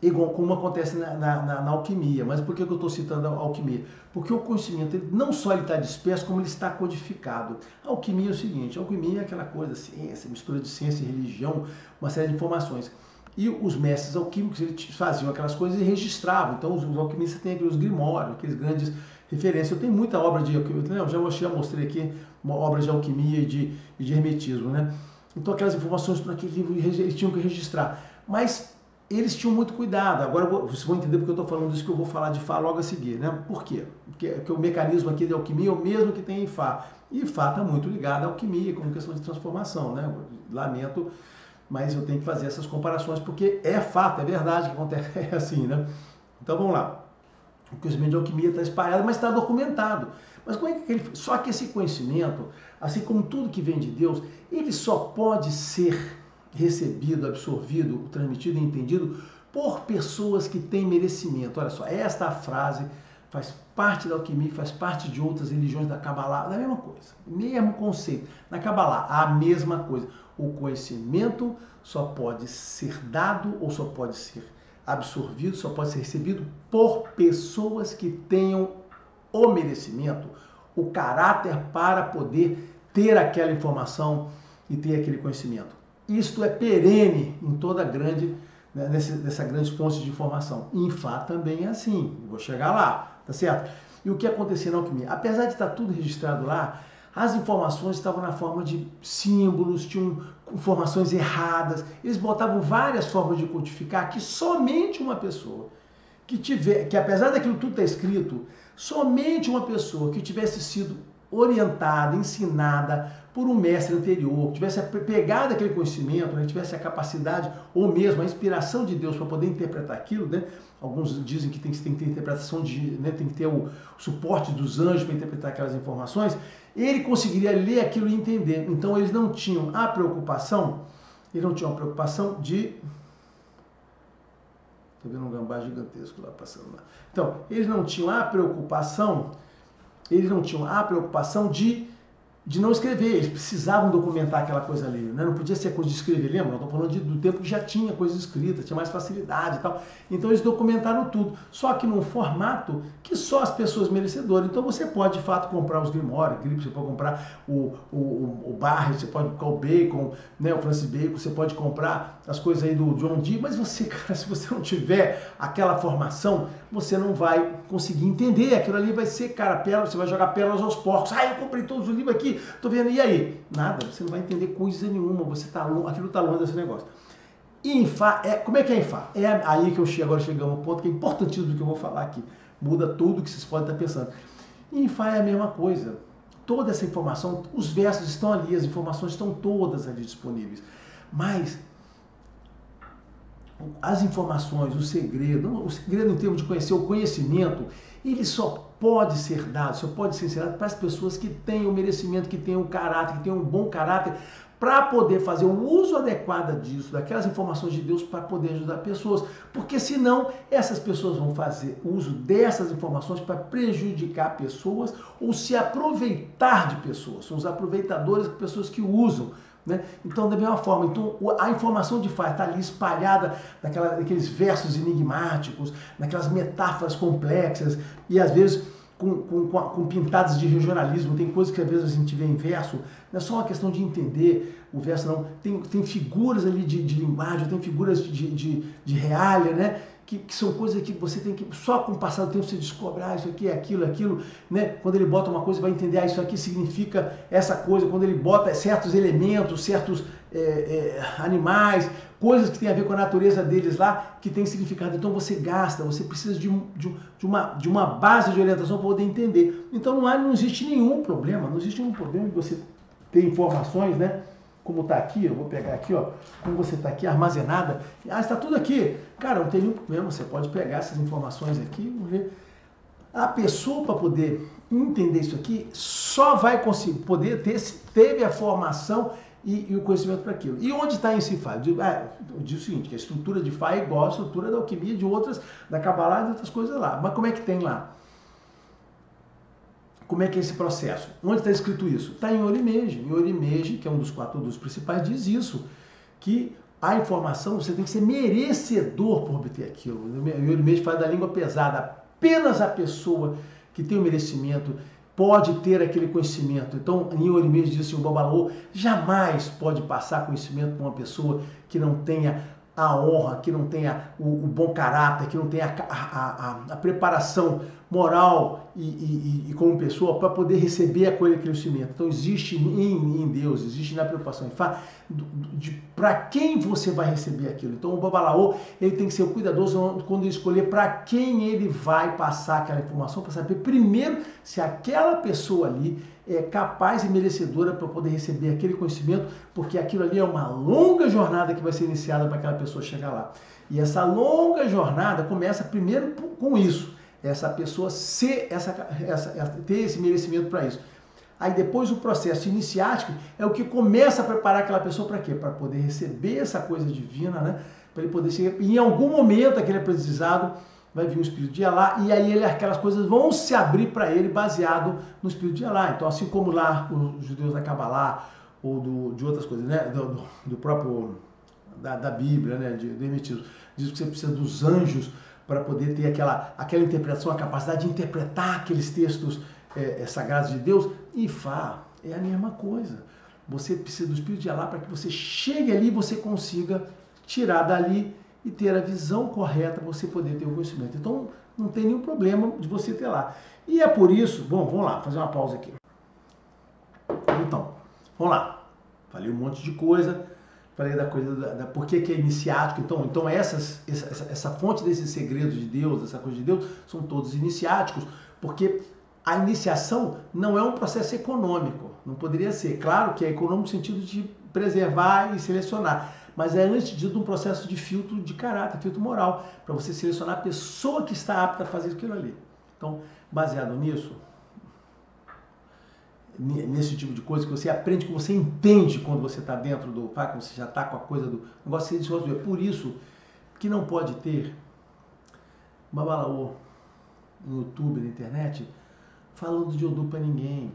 Igual como acontece na alquimia. Mas por que eu estou citando a alquimia? Porque o conhecimento, ele, não só ele está disperso, como ele está codificado. A alquimia é o seguinte, a alquimia é aquela coisa, ciência, mistura de ciência e religião, uma série de informações. E os mestres alquímicos, eles faziam aquelas coisas e registravam. Então os alquimistas têm aqueles grimórios, aqueles grandes referências. Eu tenho muita obra de alquimia, eu já mostrei aqui uma obra de alquimia e de hermetismo, né? Então aquelas informações naquele livro eles tinham que registrar. Mas eles tinham muito cuidado. Agora vocês vão entender porque eu estou falando disso, que eu vou falar de Fá logo a seguir, né? Por quê? Porque o mecanismo aqui de alquimia é o mesmo que tem em Fá. E Fá está muito ligado à alquimia, como questão de transformação, né? Lamento, mas eu tenho que fazer essas comparações, porque é fato, é verdade que acontece assim, né? Então vamos lá. O conhecimento de alquimia está espalhado, mas está documentado. Mas como é que ele... Só que esse conhecimento, assim como tudo que vem de Deus, ele só pode ser recebido, absorvido, transmitido e entendido por pessoas que têm merecimento. Olha só, esta frase faz parte da alquimia, faz parte de outras religiões da Kabbalah, da mesma coisa, mesmo conceito. Na Kabbalah, a mesma coisa. O conhecimento só pode ser dado ou só pode ser absorvido, só pode ser recebido por pessoas que tenham o merecimento, o caráter para poder ter aquela informação e ter aquele conhecimento. Isto é perene em toda grande, né, nessa grande fonte de informação. Em Fá também é assim, vou chegar lá, tá certo? E o que acontecia na alquimia? Apesar de estar tudo registrado lá, as informações estavam na forma de símbolos, tinham informações erradas, eles botavam várias formas de codificar que somente uma pessoa que apesar daquilo tudo estar escrito, somente uma pessoa que tivesse sido orientada, ensinada por um mestre anterior, que tivesse pegado aquele conhecimento, né, tivesse a capacidade ou mesmo a inspiração de Deus para poder interpretar aquilo, né? Alguns dizem que tem que ter interpretação né, tem que ter o suporte dos anjos para interpretar aquelas informações, ele conseguiria ler aquilo e entender. Então eles não tinham a preocupação, de... Estou vendo um gambá gigantesco lá passando lá. Então, eles não tinham a preocupação de não escrever, eles precisavam documentar aquela coisa ali, né? Não podia ser coisa de escrever, lembra? Eu estou falando do tempo que já tinha coisa escrita, tinha mais facilidade e tal. Então eles documentaram tudo, só que num formato que só as pessoas merecedoras. Então você pode de fato comprar os Grimórios, você pode comprar o Barrett, você pode comprar o Bacon, né? O Francis Bacon, você pode comprar as coisas aí do John Dee, mas você, cara, se você não tiver aquela formação, você não vai conseguir entender. Aquilo ali vai ser, cara, pérola, você vai jogar pérolas aos porcos. Eu comprei todos os livros aqui, tô vendo, e aí? Nada, você não vai entender coisa nenhuma, aquilo tá longe desse negócio. E em Fá, como é que é em Fá? É aí que eu chegamos ao ponto que é importantíssimo do que eu vou falar aqui. Muda tudo que vocês podem estar pensando. E em Fá é a mesma coisa. Toda essa informação, os versos estão ali, as informações estão todas ali disponíveis. Mas as informações, o segredo em termos de conhecer, o conhecimento, ele só pode ser dado, só pode ser ensinado para as pessoas que têm o merecimento, que têm o caráter, que têm um bom caráter, para poder fazer o uso adequado disso, daquelas informações de Deus, para poder ajudar pessoas. Porque senão essas pessoas vão fazer uso dessas informações para prejudicar pessoas ou se aproveitar de pessoas. São os aproveitadores, pessoas que usam. Né? Então, da mesma forma, então, a informação de fato está ali espalhada naqueles versos enigmáticos, naquelas metáforas complexas e às vezes com pintadas de regionalismo. Tem coisas que às vezes a gente vê em verso, não é só uma questão de entender o verso, não. Tem figuras ali de linguagem, tem figuras de realia, né? Que são coisas que você tem que, só com o passar do tempo você descobre, isso aqui é aquilo, né? Quando ele bota uma coisa, vai entender, isso aqui significa essa coisa. Quando ele bota certos elementos, certos animais, coisas que tem a ver com a natureza deles lá, que tem significado. Então você precisa de uma base de orientação para poder entender. Então não existe nenhum problema, de você ter informações, né? Como está aqui, eu vou pegar aqui, ó, como você está aqui armazenada, está tudo aqui. Cara, não tem nenhum problema, você pode pegar essas informações aqui, vamos ver. A pessoa, para poder entender isso aqui, só vai conseguir poder ter se teve a formação e o conhecimento para aquilo. E onde está esse Fá? Eu digo o seguinte, que a estrutura de Fá é igual à estrutura da alquimia, de outras, da Kabbalah e de outras coisas lá. Mas como é que tem lá? Como é que é esse processo? Onde está escrito isso? Está em Orimeji. Em Orimeji, que é um dos 4 dos principais, diz isso, que a informação, você tem que ser merecedor por obter aquilo. Em Orimeji fala da língua pesada. Apenas a pessoa que tem o merecimento pode ter aquele conhecimento. Então, em Orimeji diz assim, o Babalaô jamais pode passar conhecimento para uma pessoa que não tenha a honra, que não tenha o bom caráter, que não tenha a preparação moral e como pessoa para poder receber aquele conhecimento. Então existe em Deus, existe na preocupação para quem você vai receber aquilo. Então o Babalaô, ele tem que ser cuidadoso quando ele escolher para quem ele vai passar aquela informação, para saber primeiro se aquela pessoa ali é capaz e merecedora para poder receber aquele conhecimento, porque aquilo ali é uma longa jornada que vai ser iniciada para aquela pessoa chegar lá. E essa longa jornada começa primeiro com isso, essa pessoa ter esse merecimento para isso. Aí depois o processo iniciático é o que começa a preparar aquela pessoa para quê? Para poder receber essa coisa divina, né? Para ele poder chegar. E em algum momento aquele aprendizado vai vir o Espírito de Alá, e aí aquelas coisas vão se abrir para ele baseado no Espírito de Alá. Então, assim como lá os judeus da Kabbalah, ou de outras coisas, né? do próprio, da Bíblia, né? do Hermetismo, diz que você precisa dos anjos para poder ter aquela interpretação, a capacidade de interpretar aqueles textos sagrados de Deus. E Fá é a mesma coisa. Você precisa do Espírito de Alá para que você chegue ali e você consiga tirar dali e ter a visão correta para você poder ter o conhecimento. Então, não tem nenhum problema de você ter lá. E é por isso, bom, vamos lá, fazer uma pausa aqui. Então, vamos lá. Falei um monte de coisa, falei da coisa por que é iniciático. Então essa fonte desses segredos de Deus, essa coisa de Deus, são todos iniciáticos, porque a iniciação não é um processo econômico, não poderia ser. Claro que é econômico no sentido de preservar e selecionar, mas é antes de tudo um processo de filtro de caráter, filtro moral, para você selecionar a pessoa que está apta a fazer aquilo ali. Então, baseado nisso, nesse tipo de coisa que você aprende, que você entende quando você está dentro do que você já está com a coisa do negócio de resolver. Por isso que não pode ter Babalaô no YouTube, na internet, falando de Odu para ninguém.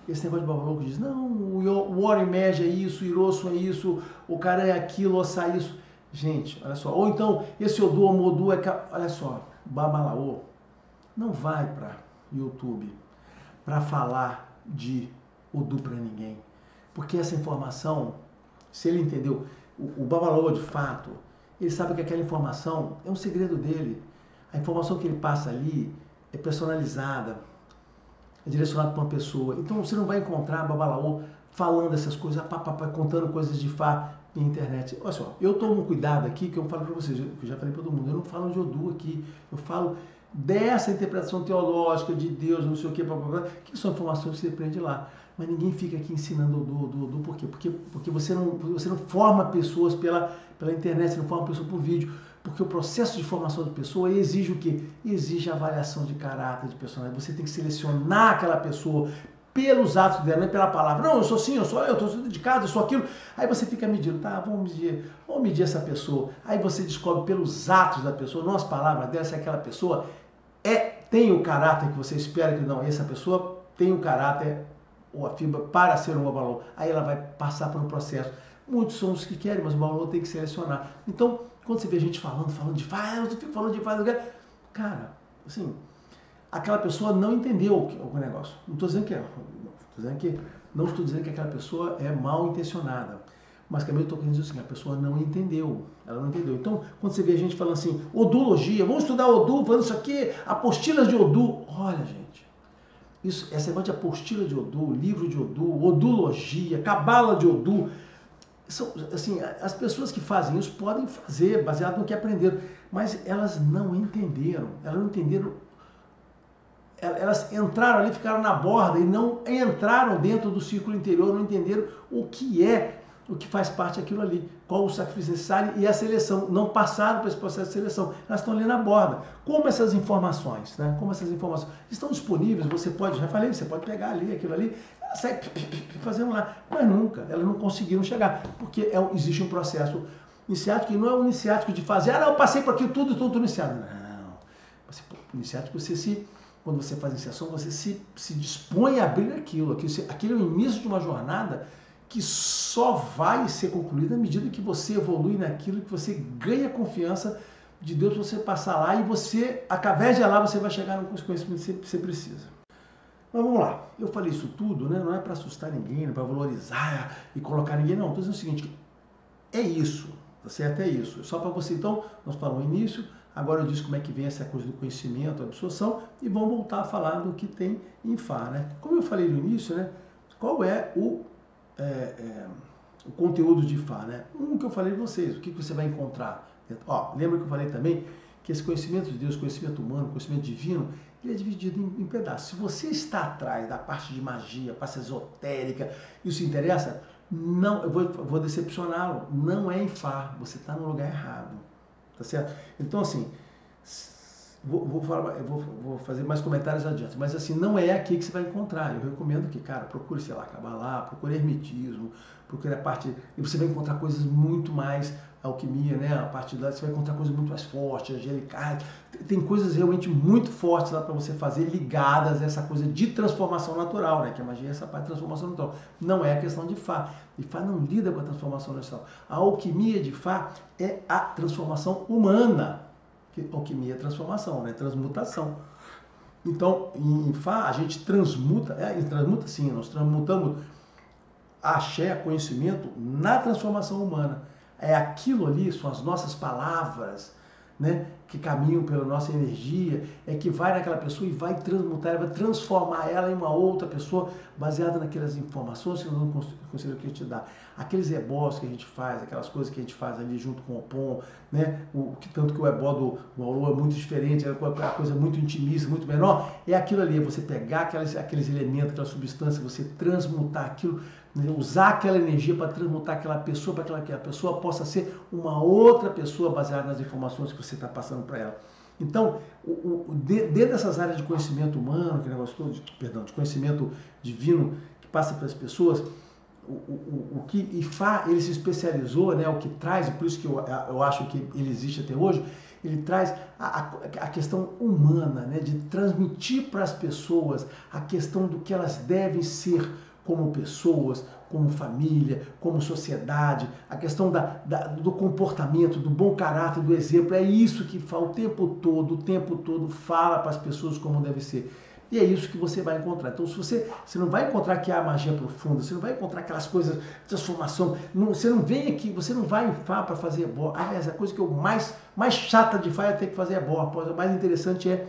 Esse negócio de Babalaô que diz, não, o Orimeji é isso, o Hirosso é isso, o cara é aquilo, o Ossá é isso. Gente, olha só. Ou então, esse Odu, o Modu é... Olha só, Babalaô não vai para YouTube para falar de Odu para ninguém. Porque essa informação, se ele entendeu, o Babalaô de fato, ele sabe que aquela informação é um segredo dele. A informação que ele passa ali é personalizada, é direcionada para uma pessoa. Então você não vai encontrar Babalaô falando essas coisas, contando coisas de Fá na internet. Olha só, eu tomo cuidado aqui, que eu falo para vocês, eu já falei para todo mundo, eu não falo de Odu aqui, eu falo dessa interpretação teológica de Deus, não sei o que, que são informações que você aprende lá. Mas ninguém fica aqui ensinando Odô. Por quê? Porque você não forma pessoas pela internet, você não forma pessoas por vídeo. Porque o processo de formação de pessoa exige o quê? Exige avaliação de caráter de personagem. Você tem que selecionar aquela pessoa pelos atos dela, não é pela palavra. Não, eu sou assim, eu estou dedicado, eu sou aquilo. Aí você fica medindo, tá, vamos medir essa pessoa. Aí você descobre pelos atos da pessoa, não as palavras dela, se aquela pessoa tem o caráter que você espera que não. Essa pessoa tem o caráter ou a fibra para ser um valor. Aí ela vai passar por um processo. Muitos são os que querem, mas o valor tem que selecionar. Então, quando você vê gente falando de faz, eu fico falando de faz, cara, assim, aquela pessoa não entendeu o negócio. Não estou dizendo que aquela pessoa é mal intencionada. Mas também estou querendo dizer assim, a pessoa não entendeu. Ela não entendeu. Então, quando você vê a gente falando assim, odologia, vamos estudar Odô, falando isso aqui, apostilas de Odô. Olha, gente, essa negócio de apostila de Odô, livro de Odô, odologia, cabala de Odô, assim, as pessoas que fazem isso podem fazer baseado no que aprenderam, mas elas não entenderam. Elas entraram ali, ficaram na borda e não entraram dentro do círculo interior, não entenderam o que faz parte daquilo ali, qual o sacrifício necessário e a seleção, não passaram por esse processo de seleção, elas estão ali na borda. Como essas informações, né? Como essas informações estão disponíveis, você pode, já falei, você pode pegar ali, aquilo ali, sai fazendo lá, mas nunca, elas não conseguiram chegar, porque existe um processo iniciático, e não é um iniciático de fazer, eu passei por aquilo tudo, estou iniciado. Não, iniciático, quando você faz iniciação, você se dispõe a abrir aquilo é o início de uma jornada que só vai ser concluída à medida que você evolui naquilo, que você ganha confiança de Deus para você passar lá e você, através de lá, você vai chegar no conhecimento que você precisa. Mas vamos lá, eu falei isso tudo, né? Não é para assustar ninguém, não é para valorizar e colocar ninguém, não. Estou dizendo o seguinte, é isso, tá certo? É isso. Só para você, então, nós falamos no início, agora eu disse como é que vem essa coisa do conhecimento, a absorção, e vamos voltar a falar do que tem em Fá, né? Como eu falei no início, né? Qual é o conteúdo de Fá, né? Que eu falei de vocês, o que você vai encontrar. Lembra que eu falei também que esse conhecimento de Deus, conhecimento humano, conhecimento divino, ele é dividido em pedaços. Se você está atrás da parte de magia, parte esotérica, isso interessa, não, eu vou decepcioná-lo, não é em Fá, você está no lugar errado, tá certo? Então, assim, vou fazer mais comentários adiante, mas assim, não é aqui que você vai encontrar. Eu recomendo que, cara, procure, sei lá, Cabalá, procure Hermetismo, procure a parte, e você vai encontrar coisas muito mais, alquimia, né, a parte da, você vai encontrar coisas muito mais fortes, angelicais, tem coisas realmente muito fortes lá para você fazer, ligadas a essa coisa de transformação natural, né, que a magia é essa parte de transformação natural, não é a questão de Fá, e Fá não lida com a transformação natural, a alquimia de Fá é a transformação humana, que alquimia é transformação, né, transmutação. Então, em Fá, a gente transmuta sim, nós transmutamos axé, conhecimento, na transformação humana. É aquilo ali, são as nossas palavras, né, que caminham pela nossa energia, é que vai naquela pessoa e vai transmutar, vai transformar ela em uma outra pessoa, baseada naquelas informações que nós não conseguimos te dar. Aqueles ebós que a gente faz, aquelas coisas que a gente faz ali junto com o Opon, né, tanto que o ebó do Aulô é muito diferente, é uma coisa muito intimista, muito menor, é aquilo ali, é você pegar aqueles elementos, aquela substância, você transmutar aquilo, usar aquela energia para transmutar aquela pessoa, para que a pessoa possa ser uma outra pessoa baseada nas informações que você está passando para ela. Então, dentro dessas áreas de conhecimento humano, que negócio todo, de conhecimento divino que passa para as pessoas, o que Ifá ele se especializou, né, o que traz, e por isso que eu acho que ele existe até hoje, ele traz a questão humana, né, de transmitir para as pessoas a questão do que elas devem ser como pessoas, como família, como sociedade, a questão do comportamento, do bom caráter, do exemplo, é isso que fala o tempo todo fala para as pessoas como deve ser. E é isso que você vai encontrar. Então, se você não vai encontrar que há magia profunda, você não vai encontrar aquelas coisas de transformação, você não vem aqui, você não vai em Fá para fazer ebó. Aliás, a coisa que eu mais chata de Fá é ter que fazer ebó. A coisa mais interessante é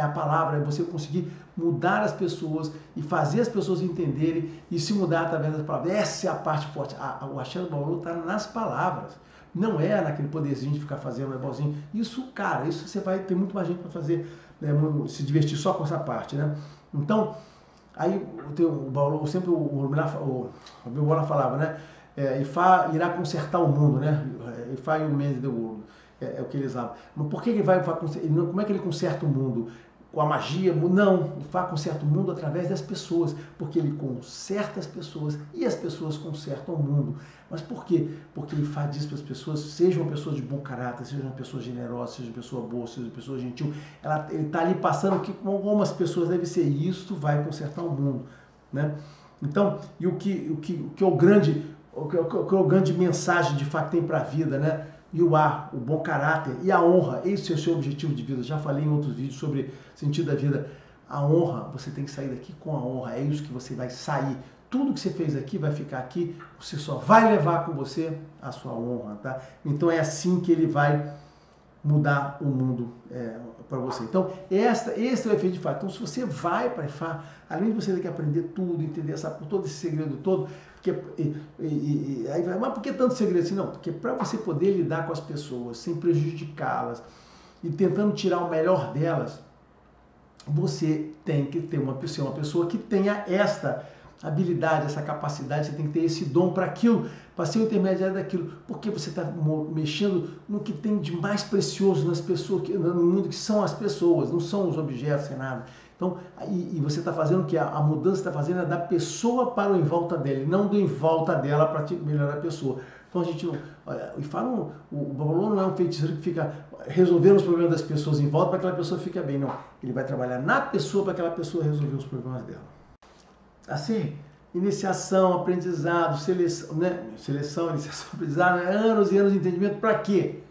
a palavra, é você conseguir mudar as pessoas e fazer as pessoas entenderem e se mudar através das palavras. Essa é a parte forte. O axé do Bauru está nas palavras. Não é naquele poderzinho de ficar fazendo um ebózinho. Isso, cara, isso você vai ter muito mais gente para fazer, né, se divertir só com essa parte, né? Então, Aí o Paulo, sempre o Bilbola falava, né? Ifá irá consertar o mundo, né? Ifá e o Mendes do mundo. É o que eles falam. Mas por que ele vai consertar? Como é que ele conserta o mundo? Com a magia? Não, o Ifá conserta o mundo através das pessoas, porque ele conserta as pessoas e as pessoas consertam o mundo. Mas por quê? Porque o Ifá diz para as pessoas, seja uma pessoa de bom caráter, seja uma pessoa generosa, seja uma pessoa boa, seja uma pessoa gentil, ele está ali passando que como as pessoas devem ser, e isso vai consertar o mundo, né? Então, e o que é o grande mensagem de Ifá que tem para a vida, né? E o bom caráter e a honra, esse é o seu objetivo de vida. Eu já falei em outros vídeos sobre sentido da vida. A honra, você tem que sair daqui com a honra, é isso que você vai sair. Tudo que você fez aqui vai ficar aqui, você só vai levar com você a sua honra, tá? Então é assim que ele vai mudar o mundo para você. Então, esse é o efeito de Ifá. Então, se você vai para Ifá, além de você ter que aprender tudo, entender todo esse segredo todo, aí vai, mas por que tanto segredo assim? Não, porque para você poder lidar com as pessoas sem prejudicá-las e tentando tirar o melhor delas, você tem que ter uma pessoa que tenha esta habilidade, essa capacidade, você tem que ter esse dom para aquilo, para ser o intermediário daquilo, porque você está mexendo no que tem de mais precioso nas pessoas, no mundo, que são as pessoas, não são os objetos, sem nada. Então, e você está fazendo o que? A mudança está fazendo é da pessoa para o em volta dele, não do em volta dela para melhorar a pessoa. Então a gente não. O Babalô não é um feiticeiro que fica resolvendo os problemas das pessoas em volta para que aquela pessoa fique bem, não. Ele vai trabalhar na pessoa para aquela pessoa resolver os problemas dela. Assim, iniciação, aprendizado, seleção, né? Seleção, iniciação, aprendizado, anos e anos de entendimento, para quê?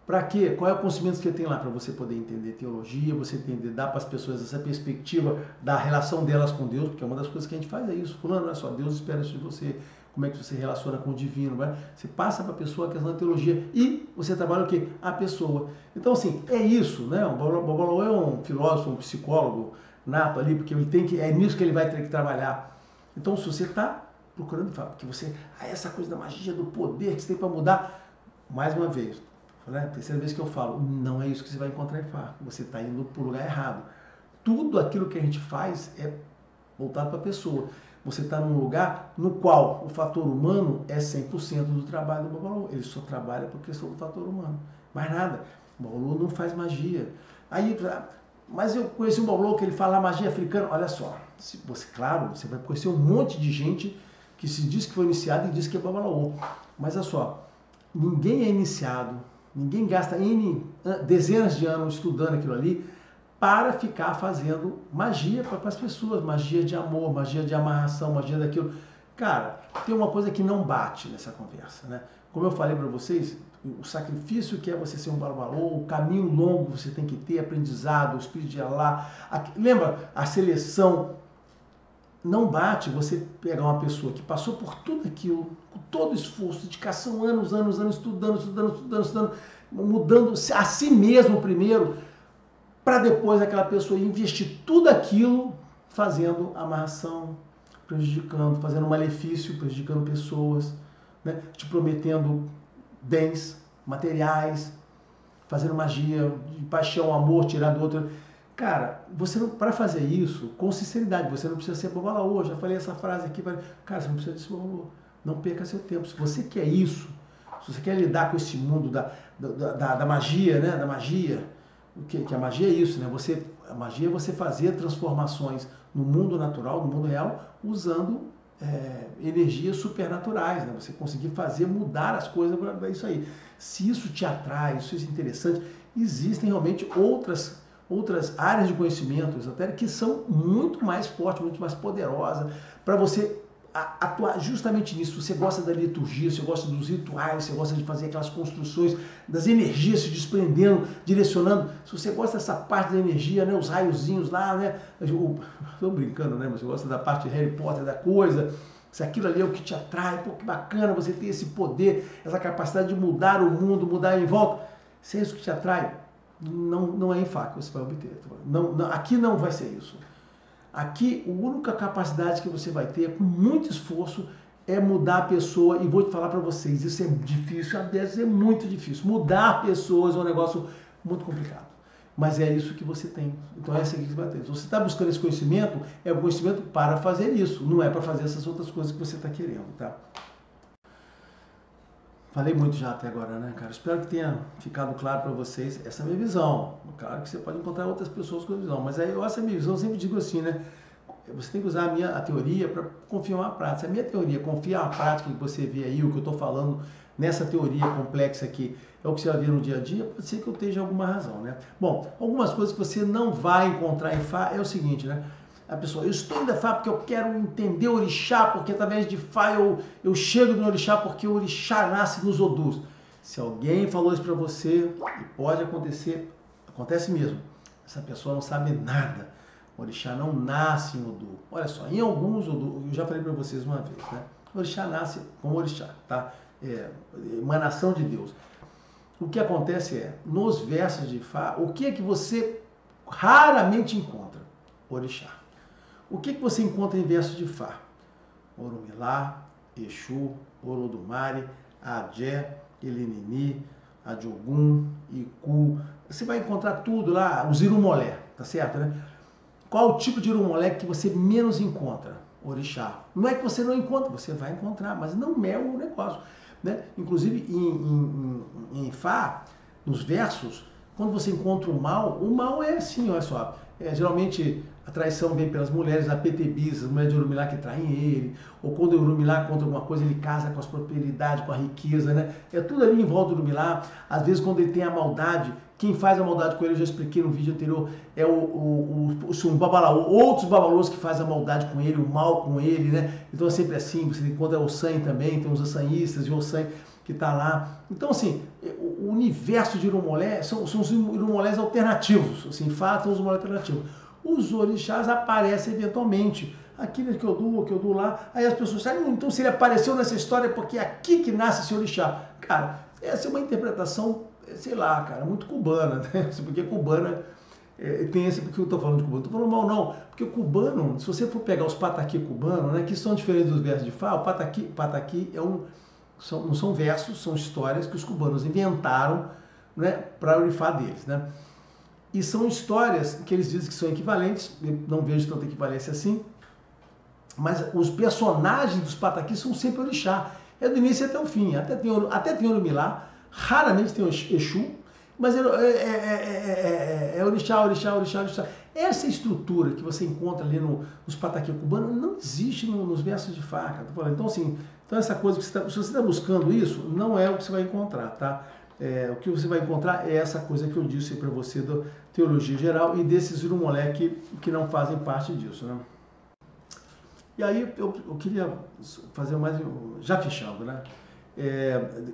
Para quê? Qual é o conhecimento que você tem lá para você poder entender teologia, você entender, dar para as pessoas essa perspectiva da relação delas com Deus, porque é uma das coisas que a gente faz é isso. Fulano, não é só Deus espera isso de você, como é que você se relaciona com o divino, né? Você passa para a pessoa a questão da teologia e você trabalha o quê? A pessoa. Então, assim, é isso, né? O Babalô é um filósofo, um psicólogo nato ali, porque é nisso que ele vai ter que trabalhar. Então, se você está procurando, porque você, essa coisa da magia, do poder que você tem para mudar, mais uma vez, né? Terceira vez que eu falo, não é isso que você vai encontrar em Ifá. Você está indo para o lugar errado. Tudo aquilo que a gente faz é voltado para a pessoa. Você está num lugar no qual o fator humano é 100% do trabalho do Babalô. Ele só trabalha por questão do fator humano. Mais nada. O Babalô não faz magia. Aí, mas eu conheci um Babalô que ele fala magia africana. Olha só, claro, você vai conhecer um monte de gente que se diz que foi iniciado e diz que é Babalô. Mas olha só, ninguém é iniciado, ninguém gasta dezenas de anos estudando aquilo ali para ficar fazendo magia para as pessoas, magia de amor, magia de amarração, magia daquilo. Cara, tem uma coisa que não bate nessa conversa, né? Como eu falei para vocês, o sacrifício que é você ser um Babalô, o caminho longo que você tem que ter, aprendizado, o Espírito de Alá. Lembra? A seleção não bate você pegar uma pessoa que passou por tudo aquilo, com todo esforço, dedicação, anos, estudando, mudando a si mesmo primeiro, para depois aquela pessoa investir tudo aquilo fazendo amarração, prejudicando, fazendo malefício, prejudicando pessoas, né? Te prometendo bens materiais, fazendo magia, de paixão, amor, tirar do outro. Cara, você não, para fazer isso, com sinceridade, você não precisa ser Babalô. Já falei essa frase aqui, cara, você não precisa ser Babalô. Não perca seu tempo. Se você quer isso, se você quer lidar com esse mundo da magia, né? Da magia, que a magia é isso, né? A magia é você fazer transformações no mundo natural, no mundo real, usando energias supernaturais, né? Você conseguir mudar as coisas para isso aí. Se isso te atrai, isso é interessante, existem realmente outras áreas de conhecimento esotérico que são muito mais fortes, muito mais poderosas para você atuar justamente nisso. Você gosta da liturgia, você gosta dos rituais, você gosta de fazer aquelas construções das energias se desprendendo, direcionando. Se você gosta dessa parte da energia, né, os raiozinhos lá, né? Estou brincando, né? Mas você gosta da parte de Harry Potter da coisa. Se aquilo ali é o que te atrai, pô, que bacana você ter esse poder, essa capacidade de mudar o mundo, mudar em volta. Se é isso que te atrai, não é em Ifá que você vai obter. Aqui não vai ser isso. Aqui, a única capacidade que você vai ter, com muito esforço, é mudar a pessoa. E vou te falar para vocês, isso é difícil, às vezes é muito difícil. Mudar pessoas é um negócio muito complicado. mas é isso que você tem. Então é assim que você vai ter. Se você está buscando esse conhecimento, é o conhecimento para fazer isso, não é para fazer essas outras coisas que você está querendo, tá? Falei muito já até agora, né, cara? Espero que tenha ficado claro para vocês essa minha visão. Claro que você pode encontrar outras pessoas com a visão, mas aí essa minha visão eu sempre digo assim, né? Você tem que usar a teoria para confirmar a prática. Se a minha teoria confia a prática que você vê aí, o que eu estou falando nessa teoria complexa aqui, é o que você vai ver no dia a dia, pode ser que eu esteja alguma razão, né? Bom, algumas coisas que você não vai encontrar em Fá é o seguinte, né? A pessoa, eu estou indo a Fá porque eu quero entender o orixá, porque através de Fá eu chego no orixá, porque o orixá nasce nos odus. Se alguém falou isso para você, e pode acontecer, acontece mesmo, essa pessoa não sabe nada. O orixá não nasce em Odu. Olha só, em alguns Odu, eu já falei para vocês uma vez, né? O orixá nasce como orixá, tá? Emanação de Deus. O que acontece é, nos versos de Fá, o que é que você raramente encontra? Orixá. O que é que você encontra em versos de Fá? Orumilá, Exu, Olodumare, Adé, Elenini, Adiogun, Iku. Você vai encontrar tudo lá, os Irumolé, tá certo, né? Qual o tipo de irumolé que você menos encontra? Orixá. Não é que você não encontra, você vai encontrar, mas não é o negócio, né? Inclusive em Fá, nos versos, quando você encontra o mal é assim, olha só. Geralmente a traição vem pelas mulheres, a Petebis, as mulheres de Urumilá que traem ele, ou quando o Urumilá contra alguma coisa, ele casa com as prosperidades, com a riqueza, né? É tudo ali em volta do Urumilá. Às vezes quando ele tem a maldade, quem faz a maldade com ele, eu já expliquei no vídeo anterior, é o babalaô, outros babalôs que fazem a maldade com ele, o mal com ele, né? Então é sempre assim, você encontra o Sangue também, tem os assanhistas e o Sangue que está lá. Então, assim, o universo de Irumolé são os Irumolés alternativos, assim, fatam os Irumolés alternativos. Os orixás aparecem eventualmente, aqui que eu dou lá, aí as pessoas sabem, então se ele apareceu nessa história é porque é aqui que nasce esse orixá. Cara, essa é uma interpretação, sei lá, cara, muito cubana, né? Porque cubana tem esse, porque eu estou falando de cubano, não estou falando mal não, porque o cubano, se você for pegar os pataqui cubanos, né, que são diferentes dos versos de Fá, o pataqui não são versos, são histórias que os cubanos inventaram, né, para o Ifá deles, né? E são histórias que eles dizem que são equivalentes, eu não vejo tanta equivalência assim, mas os personagens dos pataquis são sempre orixá, é do início até o fim, até tem Orumilá, raramente tem o Exu, mas é orixá. Essa estrutura que você encontra ali nos pataquis cubanos não existe nos versos de Fá, cara. Então, assim, essa coisa, se você está buscando isso, não é o que você vai encontrar, tá? O que você vai encontrar é essa coisa que eu disse para você da teologia geral e desses Irumolé que não fazem parte disso, né? E aí eu queria fazer mais, já fechando, né?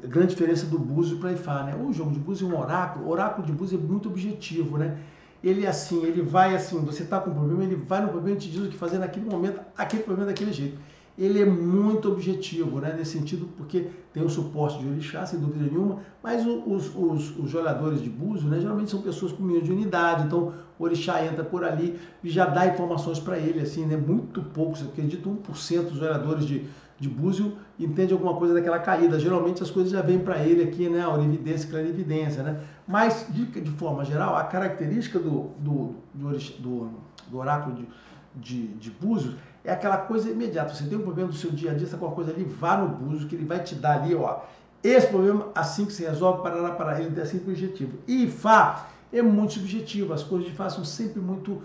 Grande diferença do búzio para Ifá, né? O jogo de búzio é um oráculo, o oráculo de búzio é muito objetivo, né? Ele assim, ele vai assim, você está com um problema, ele vai no problema e te diz o que fazer naquele momento, aquele problema daquele jeito. Ele é muito objetivo, né? Nesse sentido, porque tem o suporte de orixá, sem dúvida nenhuma, mas os jogadores de búzio, né, geralmente são pessoas com mínimo de unidade, então o orixá entra por ali e já dá informações para ele, assim, né? Muito poucos, eu acredito 1% dos jogadores de búzio entende alguma coisa daquela caída. Geralmente as coisas já vêm para ele aqui, né? A orividência, clarividência, né? Mas, de forma geral, a característica do oráculo de búzios é aquela coisa imediata. Você tem um problema do seu dia a dia, está com uma coisa ali, vá no búzio, que ele vai te dar ali, ó. Esse problema, assim que se resolve, para ele é sempre objetivo. E Fá é muito subjetivo. As coisas de Fá são sempre muito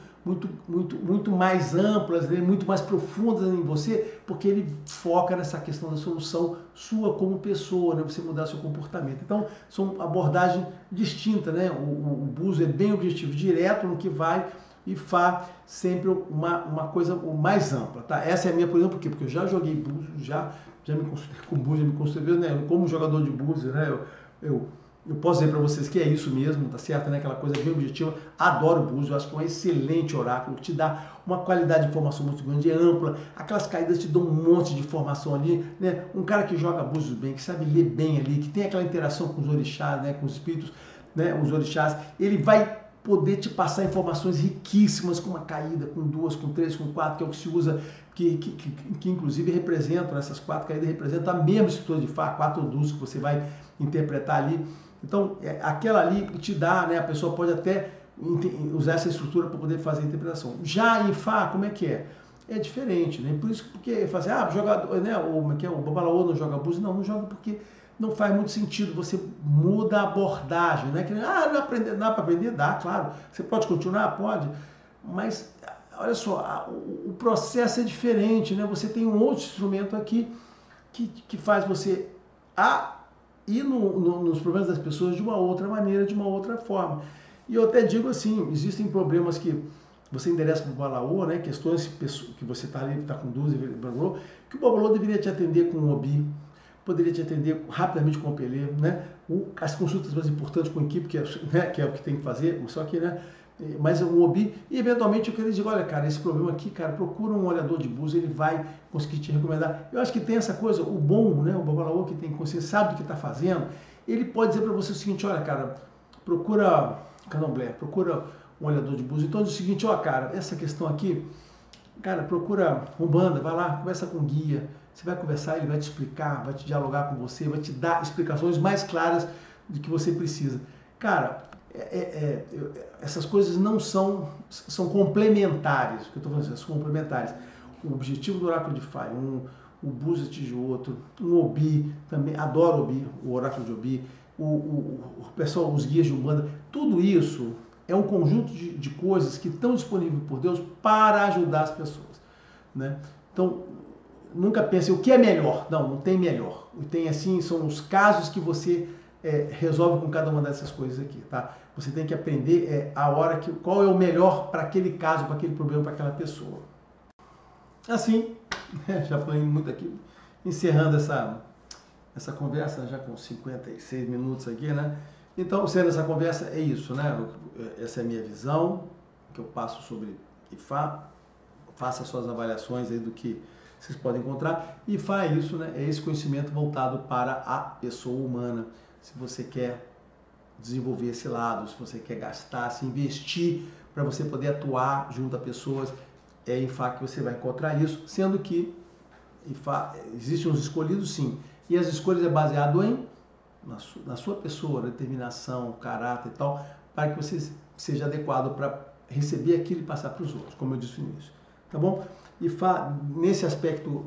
mais amplas, né? Muito mais profundas em você, porque ele foca nessa questão da solução sua como pessoa, né? Você mudar seu comportamento. Então, são abordagem distinta, né? O búzio é bem objetivo, direto no que vai, e Fá sempre uma coisa mais ampla, tá? Essa é a minha, por exemplo, por quê? Porque eu já joguei búzio, já me consultei com búzio, já me consultei, né? Como jogador de búzio, né? Eu posso dizer para vocês que é isso mesmo, tá certo? Né? Aquela coisa bem objetiva. Adoro o búzio, acho que é um excelente oráculo, que te dá uma qualidade de informação muito grande, é ampla. Aquelas caídas te dão um monte de informação ali, né? Um cara que joga búzio bem, que sabe ler bem ali, que tem aquela interação com os orixás, né? Com os espíritos, né? Os orixás, ele vai poder te passar informações riquíssimas com uma caída, com 2, com 3, com 4, que é o que se usa, que inclusive representam, essas 4 caídas representam a mesma estrutura de Fá, 4 odus que você vai interpretar ali. Então, aquela ali te dá, né, a pessoa pode até usar essa estrutura para poder fazer a interpretação. Já em Fá, como é que é? É diferente, né? Por isso, porque fazer, jogador, né? O Babalaô não joga búzios, não joga porque não faz muito sentido, você muda a abordagem, né? Que, não dá para aprender? Dá, claro. Você pode continuar? Pode. Mas, olha só, o processo é diferente, né? Você tem um outro instrumento aqui que faz você ir nos problemas das pessoas de uma outra maneira, de uma outra forma. E eu até digo assim, existem problemas que você endereça para o Babalaô, né? Questões que você está ali, está com dúvida, que o Babalaô deveria te atender com um Obi, poderia te atender rapidamente com o Pelé, né? As consultas mais importantes com a equipe, que é o que tem que fazer, só que, né? Mas um Obi, e eventualmente eu queria dizer, olha, cara, esse problema aqui, cara, procura um olhador de búzios, ele vai conseguir te recomendar. Eu acho que tem essa coisa, o bom, né? O Babalaô que tem consciência, sabe do que está fazendo, ele pode dizer para você o seguinte, olha, cara, procura candomblé, procura um olhador de búzios. Então diz o seguinte, ó, cara, essa questão aqui, cara, procura Umbanda, vai lá, conversa com o guia, você vai conversar, ele vai te explicar, vai te dialogar com você, vai te dar explicações mais claras do que você precisa. Cara, essas coisas não são complementares, o que eu estou falando, são complementares. O objetivo do oráculo de Fá, o búzio de outro, um Obi, também adoro Obi, o oráculo de Obi, o pessoal, os guias de Umbanda, tudo isso é um conjunto de coisas que estão disponíveis por Deus para ajudar as pessoas, né? Então, nunca pense o que é melhor. Não tem melhor. Tem assim, são os casos que você resolve com cada uma dessas coisas aqui, tá? Você tem que aprender qual é o melhor para aquele caso, para aquele problema, para aquela pessoa. Assim, já falei muito aqui, encerrando essa conversa, já com 56 minutos aqui, né? Então, sendo essa conversa, é isso, né? Essa é a minha visão, que eu passo sobre Ifá. Faça suas avaliações aí do que vocês podem encontrar. Ifá é isso, né? É esse conhecimento voltado para a pessoa humana. Se você quer desenvolver esse lado, se você quer gastar, se investir para você poder atuar junto a pessoas, é em Ifá que você vai encontrar isso, sendo que Ifá, existem os escolhidos, sim. E as escolhas é baseado na sua pessoa, determinação, caráter e tal, para que você seja adequado para receber aquilo e passar para os outros, como eu disse no início. Tá bom? E nesse aspecto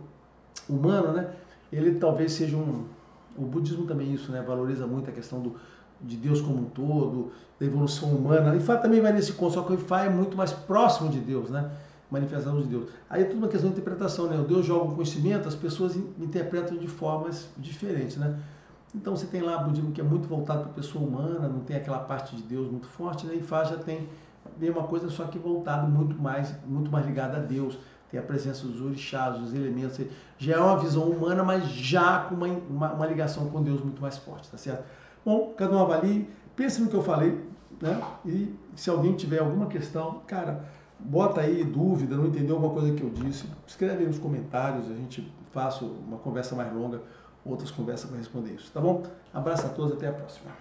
humano, né, ele talvez seja o budismo também é isso, né, valoriza muito a questão de Deus como um todo, da evolução humana. Ifá também vai nesse ponto, só que o Ifá é muito mais próximo de Deus, né, manifestação de Deus. Aí é tudo uma questão de interpretação, né, o Deus joga um conhecimento, as pessoas interpretam de formas diferentes, né. Então você tem lá o budismo que é muito voltado para a pessoa humana, não tem aquela parte de Deus muito forte, né, e Ifá já tem a mesma coisa, só que voltado muito mais ligado a Deus. Tem a presença dos orixás, dos elementos. Já é uma visão humana, mas já com uma ligação com Deus muito mais forte, tá certo? Bom, cada um avalie, pense no que eu falei, né? E se alguém tiver alguma questão, cara, bota aí dúvida, não entendeu alguma coisa que eu disse, escreve aí nos comentários, a gente faz uma conversa mais longa, outras conversas para responder isso, tá bom? Abraço a todos, até a próxima.